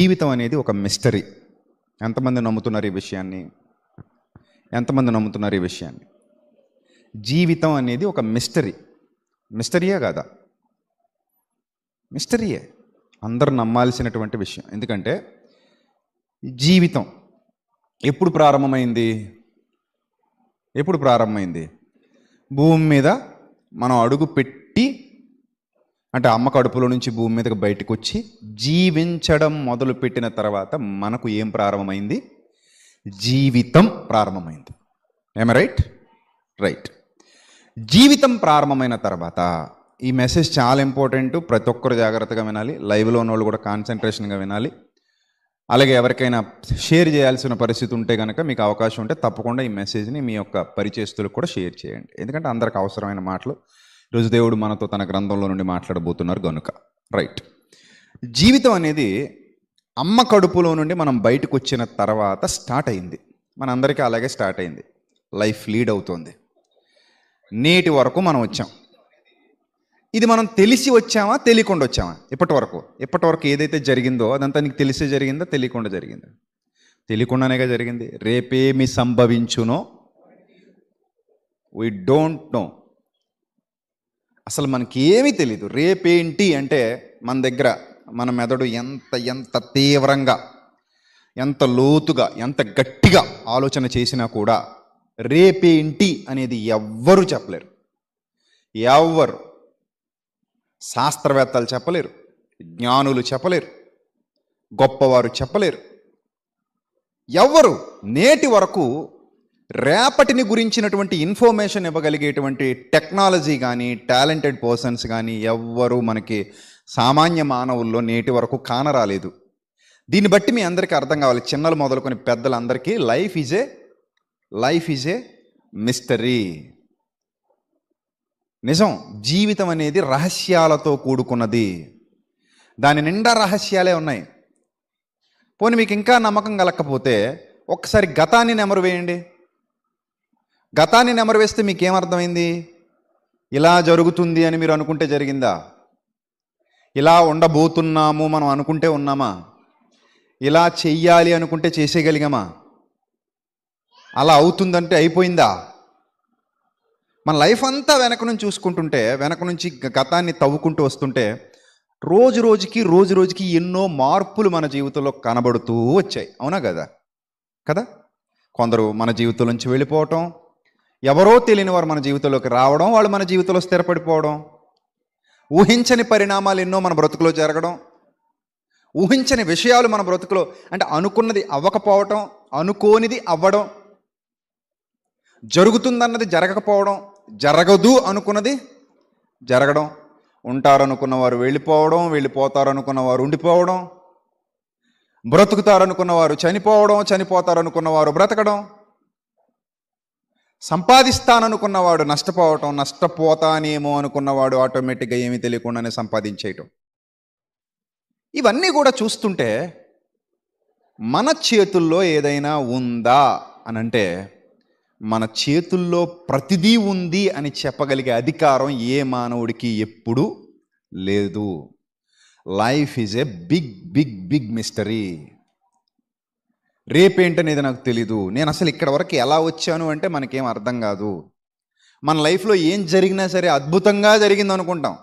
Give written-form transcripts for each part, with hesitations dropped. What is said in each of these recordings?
జీవితం అనేది ఒక మిస్టరీ. ఎంతమంది నమ్ముతున్నారు ఈ విషయాన్ని? జీవితం అనేది ఒక మిస్టరీ. మిస్టరీయే కాదా? మిస్టరీయే, అందరూ నమ్మాల్సినటువంటి విషయం. ఎందుకంటే జీవితం ఎప్పుడు ప్రారంభమైంది? భూమి మీద మనం అడుగు పెట్టి, అంటే అమ్మ కడుపులో నుంచి భూమి మీదకి బయటకు వచ్చి జీవించడం మొదలుపెట్టిన తర్వాత మనకు ఏం ప్రారంభమైంది? జీవితం ప్రారంభమైంది. ఏమ రైట్. జీవితం ప్రారంభమైన తర్వాత ఈ మెసేజ్ చాలా ఇంపార్టెంట్. ప్రతి ఒక్కరు జాగ్రత్తగా వినాలి. లైవ్లో ఉన్న వాళ్ళు కూడా కాన్సన్ట్రేషన్గా వినాలి. అలాగే ఎవరికైనా షేర్ చేయాల్సిన పరిస్థితి ఉంటే కనుక మీకు అవకాశం ఉంటే తప్పకుండా ఈ మెసేజ్ని మీ యొక్క పరిచయస్తులకు కూడా షేర్ చేయండి. ఎందుకంటే అందరికి అవసరమైన మాటలు ఈరోజు దేవుడు మనతో తన గ్రంథంలో నుండి మాట్లాడబోతున్నారు గనుక. రైట్. జీవితం అనేది అమ్మ కడుపులో నుండి మనం బయటకు వచ్చిన తర్వాత స్టార్ట్ అయింది. మనందరికీ అలాగే స్టార్ట్ అయింది. లైఫ్ లీడ్ అవుతుంది. నేటి వరకు మనం వచ్చాం. ఇది మనం తెలిసి వచ్చామా, తెలియకుండా వచ్చామా? ఇప్పటి వరకు ఏదైతే జరిగిందో అదంతా నీకు తెలిసే జరిగిందా, తెలియకుండా జరిగిందా? తెలియకుండానేగా జరిగింది. రేపేమి సంభవించునో వీ డోంట్ నో. అసలు మనకి ఏమీ తెలీదు. రేపేంటి అంటే మన మెదడు ఎంత తీవ్రంగా, ఎంత లోతుగా, ఎంత గట్టిగా ఆలోచన చేసినా కూడా రేపేంటి అనేది ఎవ్వరూ చెప్పలేరు. ఎవ్వరు, శాస్త్రవేత్తలు చెప్పలేరు, జ్ఞానులు చెప్పలేరు, గొప్పవారు చెప్పలేరు. ఎవ్వరు నేటి వరకు రేపటిని గురించినటువంటి ఇన్ఫర్మేషన్ ఇవ్వగలిగేటువంటి టెక్నాలజీ కానీ, టాలెంటెడ్ పర్సన్స్ కానీ ఎవ్వరూ మనకి సామాన్య మానవుల్లో నేటి వరకు కానరాలేదు. దీన్ని బట్టి మీ అందరికీ అర్థం కావాలి, చిన్నలు మొదలుకొని పెద్దలందరికీ, లైఫ్ ఈజ్ ఏ మిస్టరీ. నిజం. జీవితం అనేది రహస్యాలతో కూడుకున్నది. దాని నిండా రహస్యాలే ఉన్నాయి. పోనీ మీకు ఇంకా నమ్మకం కలగకపోతే ఒక్కసారి గతాన్ని నెమరు వేయండి. గతాన్ని నెమరు వేస్తే మీకేమర్థమైంది? ఇలా జరుగుతుంది అని మీరు అనుకుంటే జరిగిందా? ఇలా ఉండబోతున్నాము మనం అనుకుంటే ఉన్నామా? ఇలా చెయ్యాలి అనుకుంటే చేసేయగలిగామా? అలా అవుతుందంటే అయిపోయిందా? మన లైఫ్ అంతా వెనక నుంచి చూసుకుంటుంటే, వెనక నుంచి గతాన్ని తవ్వుకుంటూ వస్తుంటే రోజు రోజుకి ఎన్నో మార్పులు మన జీవితంలో కనబడుతూ వచ్చాయి. అవునా కదా? కొందరు మన జీవితం నుంచి వెళ్ళిపోవటం, ఎవరో తెలియని వారు మన జీవితంలోకి రావడం, వాళ్ళు మన జీవితంలో స్థిరపడిపోవడం, ఊహించని పరిణామాలు ఎన్నో మన బ్రతుకులో జరగడం, ఊహించని విషయాలు మన బ్రతుకులో, అంటే అనుకున్నది అవ్వకపోవటం, అనుకోనిది అవ్వడం, జరుగుతుందన్నది జరగకపోవడం, జరగదు అనుకున్నది జరగడం, ఉంటారనుకున్న వారు వెళ్ళిపోవడం, వెళ్ళిపోతారనుకున్న వారు ఉండిపోవడం, బ్రతుకుతారనుకున్న వారు చనిపోవడం, చనిపోతారనుకున్న వారు బ్రతకడం, సంపాదిస్తాననుకున్నవాడు నష్టపోవటం, నష్టపోతానేమో అనుకున్నవాడు ఆటోమేటిక్గా ఏమీ తెలియకుండానే సంపాదించేయటం. ఇవన్నీ కూడా చూస్తుంటే మన చేతుల్లో ఏదైనా ఉందా అని అంటే, మన చేతుల్లో ప్రతిదీ ఉంది అని చెప్పగలిగే అధికారం ఏ మానవుడికి ఎప్పుడూ లేదు. Life is a big mystery. రేపేంటనేది నాకు తెలీదు. నేను అసలు ఇక్కడ వరకు ఎలా వచ్చాను అంటే మనకేం అర్థం కాదు. మన లైఫ్లో ఏం జరిగినా సరే అద్భుతంగా జరిగింది అనుకుంటాం.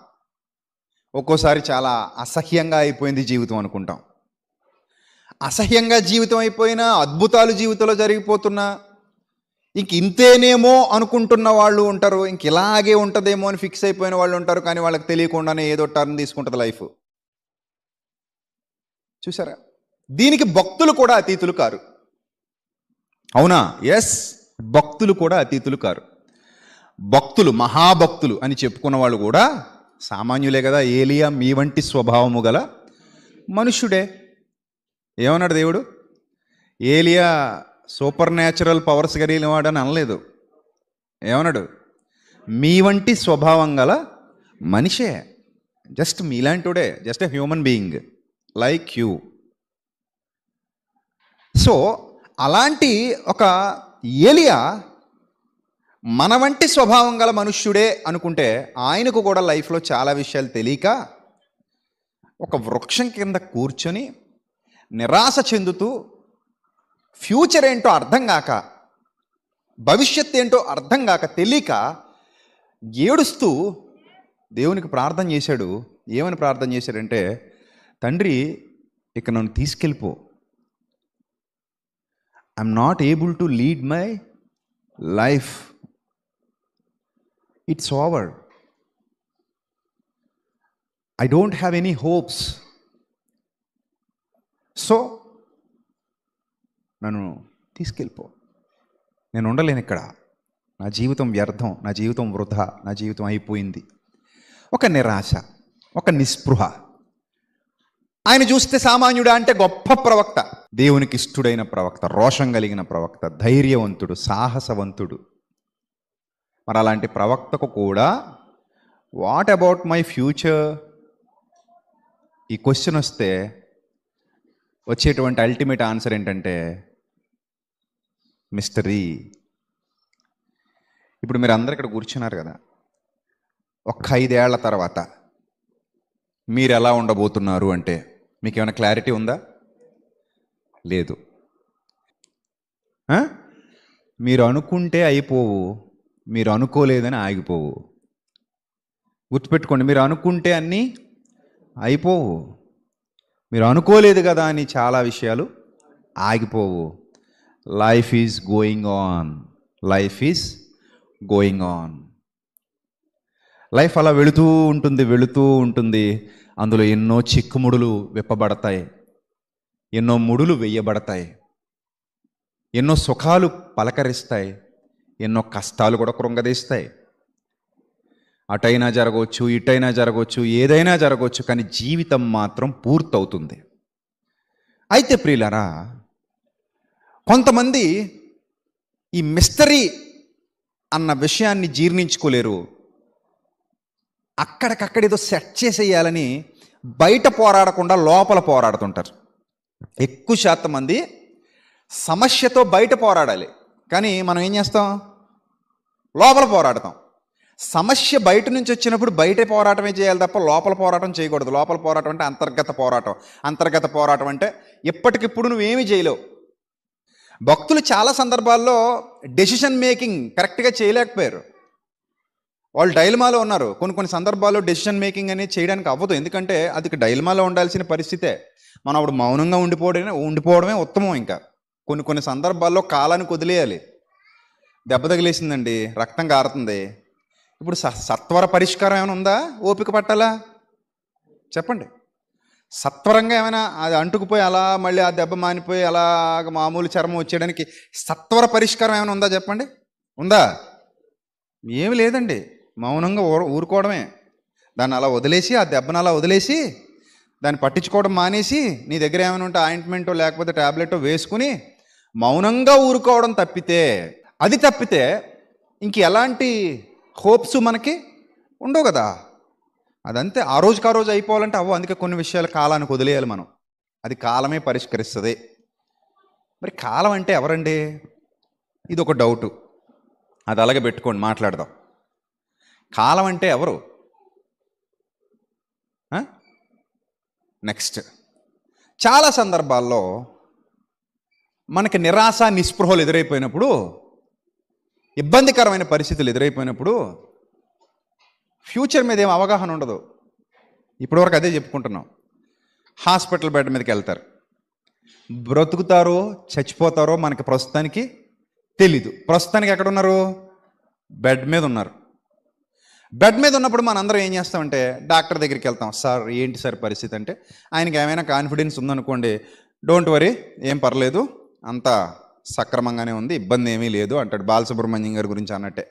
ఒక్కోసారి చాలా అసహ్యంగా అయిపోయింది జీవితం అనుకుంటాం. అసహ్యంగా జీవితం అయిపోయినా, అద్భుతాలు జీవితంలో జరిగిపోతున్నా, ఇంక ఇంతేనేమో అనుకుంటున్న వాళ్ళు ఉంటారు, ఇంక ఇలాగే ఉంటుందేమో అని ఫిక్స్ అయిపోయిన వాళ్ళు ఉంటారు. కానీ వాళ్ళకి తెలియకుండానే ఏదో టర్న్ తీసుకుంటుంది లైఫ్. చూసారా? దీనికి భక్తులు కూడా అతీతులు కారు. అవునా? ఎస్, భక్తులు కూడా అతీతులు కారు. భక్తులు, మహాభక్తులు అని చెప్పుకున్న వాళ్ళు కూడా సామాన్యులే కదా. ఏలియా మీ వంటి స్వభావము గల మనుష్యుడే. ఏమన్నాడు దేవుడు? ఏలియా సూపర్ న్యాచురల్ పవర్స్ కలిగిన వాడని అనలేదు. ఏమన్నాడు? మీ వంటి స్వభావం గల మనిషే, జస్ట్ మీలాంటిడే, just a human being like you. So అలాంటి ఒక ఏలియా మన వంటి స్వభావం గల మనుష్యుడే అనుకుంటే, ఆయనకు కూడా లైఫ్లో చాలా విషయాలు తెలియక ఒక వృక్షం కింద కూర్చొని నిరాశ చెందుతూ ఫ్యూచర్ ఏంటో అర్థం కాక, భవిష్యత్ ఏంటో అర్థం కాక, తెలియక ఏడుస్తూ దేవునికి ప్రార్థన చేశాడు. ఏమని ప్రార్థన చేశాడంటే, తండ్రి ఇక నన్ను తీసుకెళ్ళిపో, I'm not able to lead my life, it's over, I don't have any hopes, so నన్ను తీసుకెళ్ళిపో, నేను ఉండలేను ఇక్కడ, నా జీవితం వ్యర్థం, నా జీవితం వృధా, నా జీవితం అయిపోయింది. ఒక నిరాశ, ఒక నిస్పృహ. ఆయన చూస్తే సామాన్యుడా అంటే గొప్ప ప్రవక్త, దేవునికి ఇష్టడైన ప్రవక్త, రోషం కలిగిన ప్రవక్త, ధైర్యవంతుడు, సాహసవంతుడు. మరి అలాంటి ప్రవక్తకు కూడా వాట్ అబౌట్ మై ఫ్యూచర్ ఈ క్వశ్చన్ వస్తే వచ్చేటువంటి అల్టిమేట్ ఆన్సర్ ఏంటంటే మిస్టరీ. ఇప్పుడు మీరు అందరు ఇక్కడ కూర్చున్నారు కదా, ఒక్క 5 ఏళ్ల తర్వాత మీరు ఎలా ఉండబోతున్నారు అంటే మీకు ఏమైనా క్లారిటీ ఉందా? లేదు. మీరు అనుకుంటే అయిపోవు, మీరు అనుకోలేదని ఆగిపోవు. గుర్తుపెట్టుకోండి, మీరు అనుకుంటే అన్నీ అయిపోవు, మీరు అనుకోలేదు కదా అని చాలా విషయాలు ఆగిపోవు. Life is going on, life is going on. Life అలా వెళుతూ ఉంటుంది. అందులో ఎన్నో చిక్కుముడులు విప్పబడతాయి, ఎన్నో ముడులు వేయబడతాయి, ఎన్నో సుఖాలు పలకరిస్తాయి, ఎన్నో కష్టాలు కూడా కృంగదీస్తాయి. అటైనా జరగవచ్చు, ఇటైనా జరగవచ్చు, ఏదైనా జరగవచ్చు, కానీ జీవితం మాత్రం పూర్తవుతుంది. అయితే ప్రియులారా, కొంతమంది ఈ మిస్టరీ అన్న విషయాన్ని జీర్ణించుకోలేరు. అక్కడికక్కడ ఏదో సెట్ చేసేయాలని బయట పోరాడకుండా లోపల పోరాడుతుంటారు. ఎక్కువ శాతం మంది సమస్యతో బయట పోరాడాలి, కానీ మనం ఏం చేస్తాం? లోపల పోరాడతాం. సమస్య బయట నుంచి వచ్చినప్పుడు బయట పోరాటమే చేయాలి తప్ప లోపల పోరాటం చేయకూడదు. లోపల పోరాటం అంటే అంతర్గత పోరాటం. అంతర్గత పోరాటం అంటే ఎప్పటికిప్పుడు నువ్వేమీ చేయలేవు. భక్తులు చాలా సందర్భాల్లో డెసిషన్ మేకింగ్ కరెక్ట్గా చేయలేకపోయారు. వాళ్ళు డైలమాలో ఉన్నారు. కొన్ని సందర్భాల్లో డెసిషన్ మేకింగ్ అనేది చేయడానికి అవ్వదు, ఎందుకంటే అది డైలమాలో ఉండాల్సిన పరిస్థితే. మనం అప్పుడు మౌనంగా ఉండిపోవడమే ఉత్తమం. ఇంకా కొన్ని సందర్భాల్లో కాలానికి వదిలేయాలి. దెబ్బ తగిలేసిందండి, రక్తం కారుతుంది, ఇప్పుడు సత్వర పరిష్కారం ఏమైనా ఉందా? ఓపిక పట్టాలా? చెప్పండి. సత్వరంగా ఏమైనా అది అంటుకుపోయి అలా మళ్ళీ ఆ దెబ్బ మానిపోయి అలా మామూలు చర్మం వచ్చేయడానికి సత్వర పరిష్కారం ఏమైనా ఉందా? చెప్పండి, ఉందా? ఏమి లేదండి. మౌనంగా ఊరుకోవడమే. దాన్ని అలా వదిలేసి, ఆ దెబ్బను అలా వదిలేసి, దాన్ని పట్టించుకోవడం మానేసి, నీ దగ్గర ఏమైనా ఉంటే ఆయింట్మెంటో లేకపోతే ట్యాబ్లెటో వేసుకుని మౌనంగా ఊరుకోవడం తప్పితే ఇంక ఎలాంటి హోప్స్ మనకి ఉండవు కదా. అదంతే, ఆ రోజుకి ఆ రోజు అయిపోవాలంటే అవ్వ. అందుకే కొన్ని విషయాలు కాలానికి వదిలేయాలి మనం. అది కాలమే పరిష్కరిస్తుంది. మరి కాలం అంటే ఎవరండి? ఇది ఒక డౌటు, అది అలాగే పెట్టుకోండి, మాట్లాడదాం. కాలం అంటే ఎవరు? నెక్స్ట్, చాలా సందర్భాల్లో మనకి నిరాశ నిస్పృహలు ఎదురైపోయినప్పుడు, ఇబ్బందికరమైన పరిస్థితులు ఎదురైపోయినప్పుడు ఫ్యూచర్ మీద ఏం అవగాహన ఉండదు. ఇప్పటివరకు అదే చెప్పుకుంటున్నాం. హాస్పిటల్ బెడ్ మీదకి వెళ్తారు, బ్రతుకుతారో చచ్చిపోతారో మనకి ప్రస్తుతానికి తెలీదు. ప్రస్తుతానికి ఎక్కడున్నారు? బెడ్ మీద ఉన్నారు. బెడ్ మీద ఉన్నప్పుడు మనందరం ఏం చేస్తామంటే డాక్టర్ దగ్గరికి వెళ్తాం. సార్ ఏంటి సార్ పరిస్థితి అంటే, ఆయనకి ఏమైనా కాన్ఫిడెన్స్ ఉందనుకోండి, డోంట్ వరీ, ఏం పర్లేదు, అంతా సక్రమంగానే ఉంది, ఇబ్బంది ఏమీ లేదు అంటాడు. బాలసుబ్రహ్మణ్యం గారి గురించి అన్నట్టే,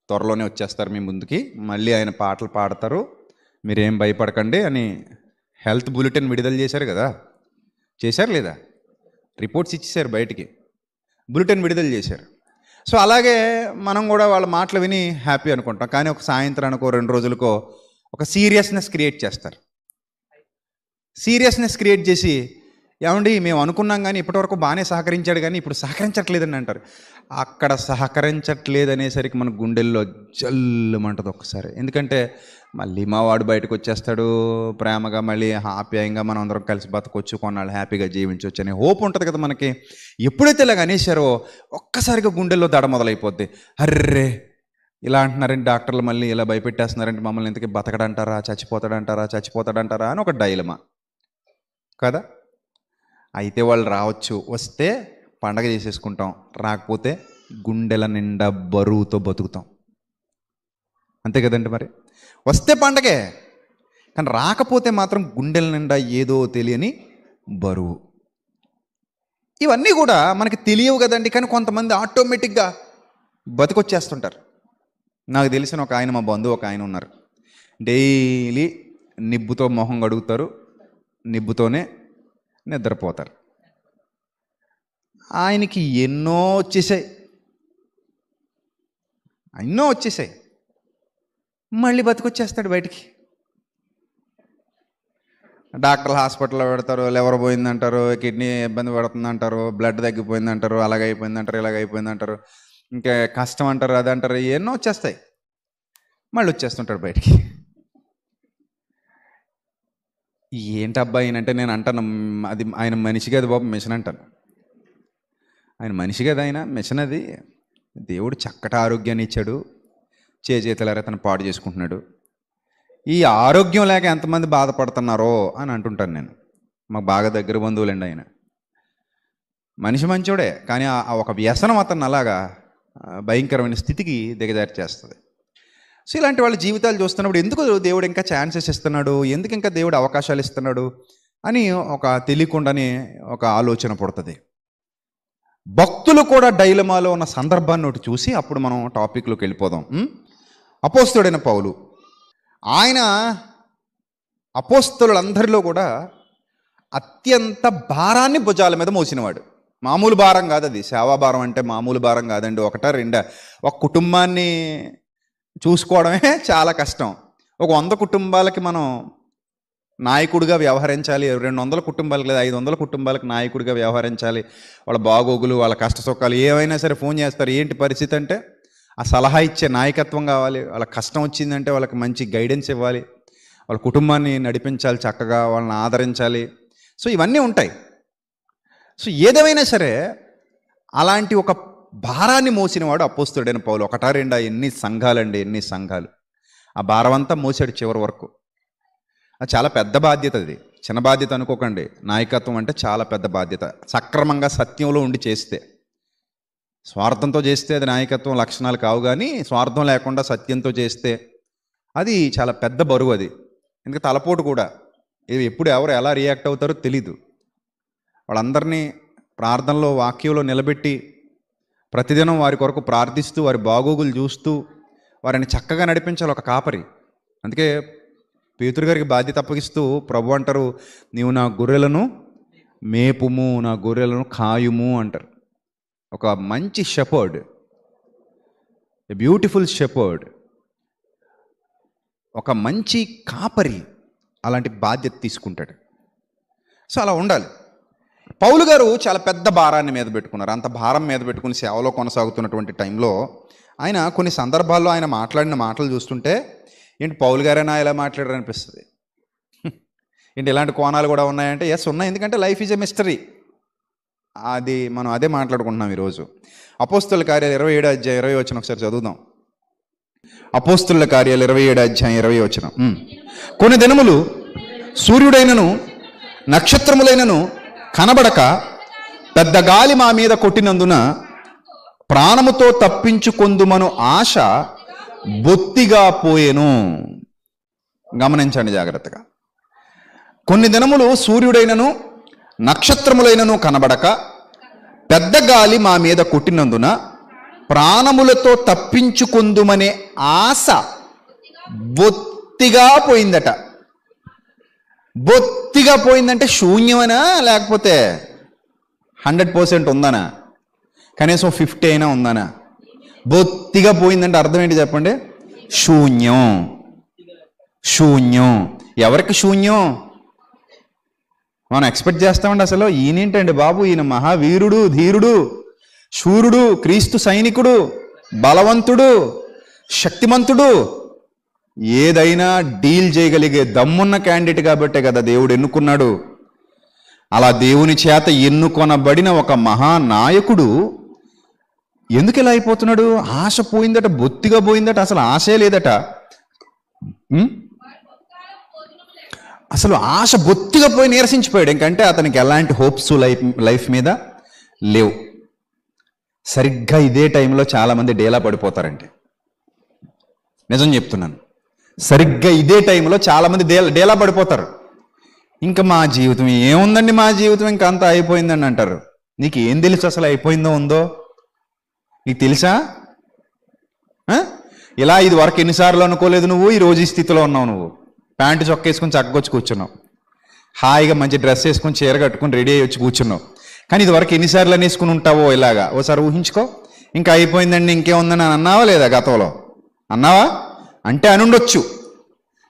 త్వరలోనే వచ్చేస్తారు మీ ముందుకి, మళ్ళీ ఆయన పాటలు పాడతారు, మీరేం భయపడకండి అని హెల్త్ బులెటిన్ విడుదల చేశారు కదా. చేశారు లేదా? రిపోర్ట్స్ ఇచ్చేశారు, బయటికి బులెటిన్ విడుదల చేశారు. సో అలాగే మనం కూడా వాళ్ళ మాటలు విని హ్యాపీ అనుకుంటాం. కానీ ఒక సాయంత్రానికో 2 రోజులకో ఒక సీరియస్నెస్ క్రియేట్ చేస్తారు. సీరియస్నెస్ క్రియేట్ చేసి ఏమండి మేము అనుకున్నాం కానీ ఇప్పటివరకు బాగానే సహకరించాడు కానీ ఇప్పుడు సహకరించట్లేదని అంటారు. అక్కడ సహకరించట్లేదు అనేసరికి మన గుండెల్లో జల్లుమంటది ఒక్కసారి. ఎందుకంటే మళ్ళీ మా వాడు బయటకు వచ్చేస్తాడు, ప్రేమగా మళ్ళీ ఆప్యాయంగా మనం అందరం కలిసి బతకొచ్చు, కొన్నాళ్ళు హ్యాపీగా జీవించవచ్చు అనే హోప్ ఉంటుంది కదా మనకి. ఎప్పుడైతే ఇలాగ అనేసారో ఒక్కసారిగా గుండెల్లో దడ మొదలైపోద్ది. అర్రే ఇలా అంటున్నారంటే డాక్టర్లు, మళ్ళీ ఇలా భయపెట్టేస్తున్నారంటే మమ్మల్ని ఇంతకీ బతకడంటారా చచ్చిపోతాడంటారా అని ఒక డైలమా కదా. అయితే వాళ్ళు రావచ్చు, వస్తే పండగ చేసేసుకుంటాం, రాకపోతే గుండెల నిండా బరువుతో బతుకుతాం. అంతే కదండి. మరి వస్తే పండగే, కానీ రాకపోతే మాత్రం గుండెల నిండా ఏదో తెలియని బరువు. ఇవన్నీ కూడా మనకి తెలియవు కదండి, కానీ కొంతమంది ఆటోమేటిక్గా బతికొచ్చేస్తుంటారు. నాకు తెలిసిన ఒక ఆయన, మా బంధువు ఒక ఆయన ఉన్నారు. డైలీ నిబ్బుతో మొహం కడుగుతారు, నిబ్బుతోనే నిద్రపోతారు. ఆయనకి ఎన్నో వచ్చేసాయి, మళ్ళీ బతికొచ్చేస్తాడు బయటికి. డాక్టర్లు హాస్పిటల్లో పెడతారు, లివర్ పోయిందంటారు, కిడ్నీ ఇబ్బంది పడుతుందంటారు, బ్లడ్ తగ్గిపోయిందంటారు, అలాగైపోయిందంటారు, ఇలాగైపోయిందంటారు, ఇంకా కష్టం అంటారు, అదంటారు, ఎన్నో వచ్చేస్తాయి, మళ్ళీ వచ్చేస్తుంటాడు బయటికి. ఏంటబ్బా ఈయనంటే నేను అంటాను, అది ఆయన మనిషి కదా బాబు, మిషన్ అంటాను. ఆయన మనిషి కదా, ఆయన మిషన్ అది. దేవుడు చక్కటి ఆరోగ్యాన్ని ఇచ్చాడు, చేతులారా తను పాడు చేసుకుంటున్నాడు. ఈ ఆరోగ్యం లేక ఎంతమంది బాధపడుతున్నారో అని అంటుంటాను నేను. మాకు బాగా దగ్గర బంధువులండి ఆయన. మనిషి మంచోడే, కానీ ఆ ఒక వ్యసనం అతను అలాగా భయంకరమైన స్థితికి దిగజారి చేస్తుంది. సో ఇలాంటి వాళ్ళ జీవితాలు చూస్తున్నప్పుడు ఎందుకు దేవుడు ఇంకా ఛాన్సెస్ ఇస్తున్నాడు, ఎందుకు ఇంకా దేవుడు అవకాశాలు ఇస్తున్నాడు అని ఒక తెలియకుండానే ఒక ఆలోచన పుడుతుంది. భక్తులు కూడా డైలమాలో ఉన్న సందర్భాన్ని ఒకటి చూసి అప్పుడు మనం టాపిక్లోకి వెళ్ళిపోదాం. అపోస్తలుడైన పౌలు, ఆయన అపోస్తలులందరిలో కూడా అత్యంత భారాన్ని భుజాల మీద మోసినవాడు. మామూలు భారం కాదు అది, సేవాభారం అంటే మామూలు భారం కాదండి. ఒక కుటుంబాన్ని చూసుకోవడమే చాలా కష్టం. ఒక 100 కుటుంబాలకి మనం నాయకుడిగా వ్యవహరించాలి, 200 కుటుంబాలకు లేదా 500 కుటుంబాలకు నాయకుడిగా వ్యవహరించాలి. వాళ్ళ బాగోగులు, వాళ్ళ కష్ట సుఖాలు ఏవైనా సరే ఫోన్ చేస్తారు. ఏంటి పరిస్థితి అంటే ఆ సలహా ఇచ్చే నాయకత్వం కావాలి. వాళ్ళ కష్టం వచ్చిందంటే వాళ్ళకి మంచి గైడెన్స్ ఇవ్వాలి, వాళ్ళ కుటుంబాన్ని నడిపించాలి, చక్కగా వాళ్ళని ఆదరించాలి. సో ఇవన్నీ ఉంటాయి. సో ఏదేమైనా సరే అలాంటి ఒక భారాన్ని మోసినవాడు అపోస్తలుడైన పౌలు. 1-2 ఎన్ని సంఘాలండి, ఎన్ని సంఘాలు. ఆ భారం అంతా మోసాడు చివరి వరకు. అది చాలా పెద్ద బాధ్యత, అది చిన్న బాధ్యత అనుకోకండి. నాయకత్వం అంటే చాలా పెద్ద బాధ్యత. సక్రమంగా సత్యంలో ఉండి చేస్తే, స్వార్థంతో చేస్తే అది నాయకత్వం లక్షణాలు కావు, కానీ స్వార్థం లేకుండా సత్యంతో చేస్తే అది చాలా పెద్ద బరువు. అది ఎందుకంటే తలపోటు కూడా. ఇది ఎప్పుడు ఎవరు ఎలా రియాక్ట్ అవుతారో తెలీదు. వాళ్ళందరినీ ప్రార్థనలో, వాక్యంలో నిలబెట్టి ప్రతిదినం వారి కొరకు ప్రార్థిస్తూ, వారి బాగోగులు చూస్తూ వారిని చక్కగా నడిపించాలి ఒక కాపరి. అందుకే పేతురు గారికి బాధ్యత అప్పగిస్తూ ప్రభు అంటారు, నీవు నా గొర్రెలను మేపుము, నా గొర్రెలను కాయుము అంటారు. ఒక మంచి షెపర్డ్, ఎ బ్యూటిఫుల్ షెపర్డ్, ఒక మంచి కాపరి అలాంటి బాధ్యత తీసుకుంటాడు. సో అలా ఉండాలి. పౌలు గారు చాలా పెద్ద భారాన్ని మీద పెట్టుకున్నారు. అంత భారం మీద పెట్టుకుని సేవలో కొనసాగుతున్నటువంటి టైంలో ఆయన కొన్ని సందర్భాల్లో ఆయన మాట్లాడిన మాటలు చూస్తుంటే ఏంటి పౌలు గారైనా ఇలా మాట్లాడారు అనిపిస్తుంది. ఏంటి ఇలాంటి కోణాలు కూడా ఉన్నాయంటే ఎస్ ఉన్నాయి, ఎందుకంటే లైఫ్ ఈజ్ ఎ మిస్టరీ. అది మనం అదే మాట్లాడుకుంటున్నాం ఈరోజు. అపోస్తలుల కార్యాలు 27:20 ఒకసారి చదువుదాం. అపోస్తలుల కార్యాలు 27:20. కొన్ని దినములు సూర్యుడైనను నక్షత్రములైనను కనబడక పెద్ద గాలి మా మీద కొట్టినందున ప్రాణముతో తప్పించుకొందుమను ఆశ బొత్తిగా పోయెను. గమనించండి జాగ్రత్తగా. కొన్ని దినములు సూర్యుడైనను నక్షత్రములైనను కనబడక పెద్ద గాలి మా మీద కొట్టినందున ప్రాణములతో తప్పించుకొందుమనే ఆశ బొత్తిగా పోయిందట. బొత్తిగా పోయిందంటే శూన్యమనా, లేకపోతే 100% ఉందనా, కనీసం 50 అయినా ఉందనా? బొత్తిగా పోయిందంటే అర్థం ఏంటి చెప్పండి? శూన్యం. శూన్యం. ఎవరికి శూన్యం? మనం ఎక్స్పెక్ట్ చేస్తామండి అసలు ఈయనేంటండి బాబు, ఈయన మహావీరుడు, ధీరుడు, శూరుడు, క్రీస్తు సైనికుడు, బలవంతుడు, శక్తిమంతుడు, ఏదైనా డీల్ చేయగలిగే దమ్మున్న క్యాండిడేట్ కాబట్టే కదా దేవుడు ఎన్నుకున్నాడు. అలా దేవుని చేత ఎన్నుకొనబడిన ఒక మహానాయకుడు ఎందుకు ఇలా అయిపోతున్నాడు? ఆశ పోయిందట, బొత్తిగా పోయిందట, అసలు ఆశే లేదట. అసలు ఆశ బొత్తిగా పోయి నీరసించిపోయాడు. ఇంకంటే అతనికి ఎలాంటి హోప్స్ లైఫ్ మీద లేవు. సరిగ్గా ఇదే టైంలో చాలామంది డేలా పడిపోతారండి. నిజం చెప్తున్నాను, సరిగ్గా ఇదే టైంలో చాలామంది డేలా పడిపోతారు. ఇంకా మా జీవితం ఏముందండి, మా జీవితం ఇంకా అంతా అయిపోయిందండి అంటారు. నీకు ఏం తెలుసు అసలు అయిపోయిందో ఉందో? నీకు తెలుసా? ఇలా ఇది వరకు ఎన్నిసార్లు అనుకోలేదు నువ్వు, ఈరోజు ఈ స్థితిలో ఉన్నావు. నువ్వు ప్యాంటు చొక్క వేసుకొని చక్కకొచ్చి కూర్చున్నావు, హాయిగా మంచి డ్రెస్ వేసుకొని చీర కట్టుకొని రెడీ అయ్యి వచ్చి కూర్చున్నావు. కానీ ఇది వరకు ఎన్నిసార్లు అనేసుకుని ఉంటావో ఇలాగా ఓసారి ఊహించుకో. ఇంకా అయిపోయిందండి, ఇంకేముందని అన్నావా లేదా? గతంలో అన్నావా? అంటే అనుండొచ్చు.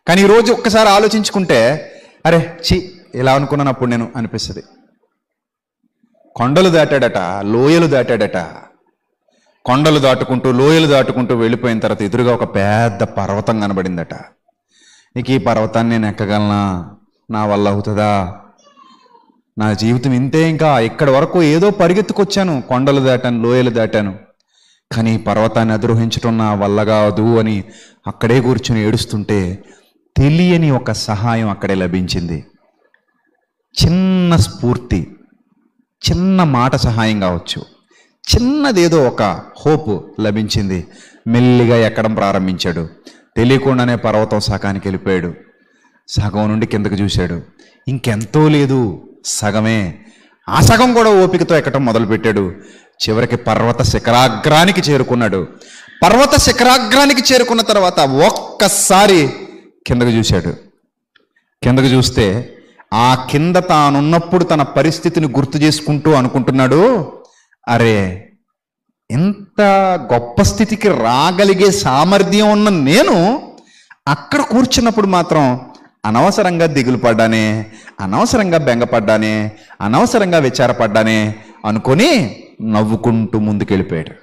కానీ ఈరోజు ఒక్కసారి ఆలోచించుకుంటే అరే చి ఇలా అనుకున్నాను అప్పుడు నేను అనిపిస్తుంది. కొండలు దాటాడట, లోయలు దాటాడట. కొండలు దాటుకుంటూ లోయలు దాటుకుంటూ వెళ్ళిపోయిన తర్వాత ఎదురుగా ఒక పెద్ద పర్వతం కనబడిందట. నీకు ఈ పర్వతాన్ని నేను ఎక్కగలనా? నా వల్ల అవుతుందా? నా జీవితం ఇంతే, ఇంకా ఇక్కడి వరకు ఏదో పరిగెత్తుకొచ్చాను, కొండలు దాటాను, లోయలు దాటాను, కానీ పర్వతాన్ని అధిరోహించడం నా వల్ల కాదు అని అక్కడే కూర్చుని ఏడుస్తుంటే తెలియని ఒక సహాయం అక్కడే లభించింది. చిన్న స్ఫూర్తి, చిన్న మాట సహాయం కావచ్చు, చిన్నదేదో ఒక హోప్ లభించింది. మెల్లిగా ఎక్కడం ప్రారంభించాడు. తెలియకుండానే పర్వతం సగానికి వెళ్ళిపోయాడు. సగం నుండి కిందకు చూశాడు, ఇంకెంతో లేదు, సగమే. ఆ సగం కూడా ఓపికతో ఎక్కడం మొదలుపెట్టాడు. చివరికి పర్వత శిఖరాగ్రానికి చేరుకున్నాడు. పర్వత శిఖరాగ్రానికి చేరుకున్న తర్వాత ఒక్కసారి కిందకు చూశాడు. కిందకు చూస్తే ఆ కింద తానున్నప్పుడు తన పరిస్థితిని గుర్తు చేసుకుంటూ అనుకుంటున్నాడు, అరే ఇంత గొప్ప స్థితికి రాగలిగే సామర్థ్యం ఉన్న నేను అక్కడ కూర్చున్నప్పుడు మాత్రం అనవసరంగా దిగులు పడ్డానే, అనవసరంగా బెంగపడ్డానే, అనవసరంగా విచారపడ్డానే అనుకొని నవ్వుకుంటూ ముందుకెళ్ళిపోయాడు.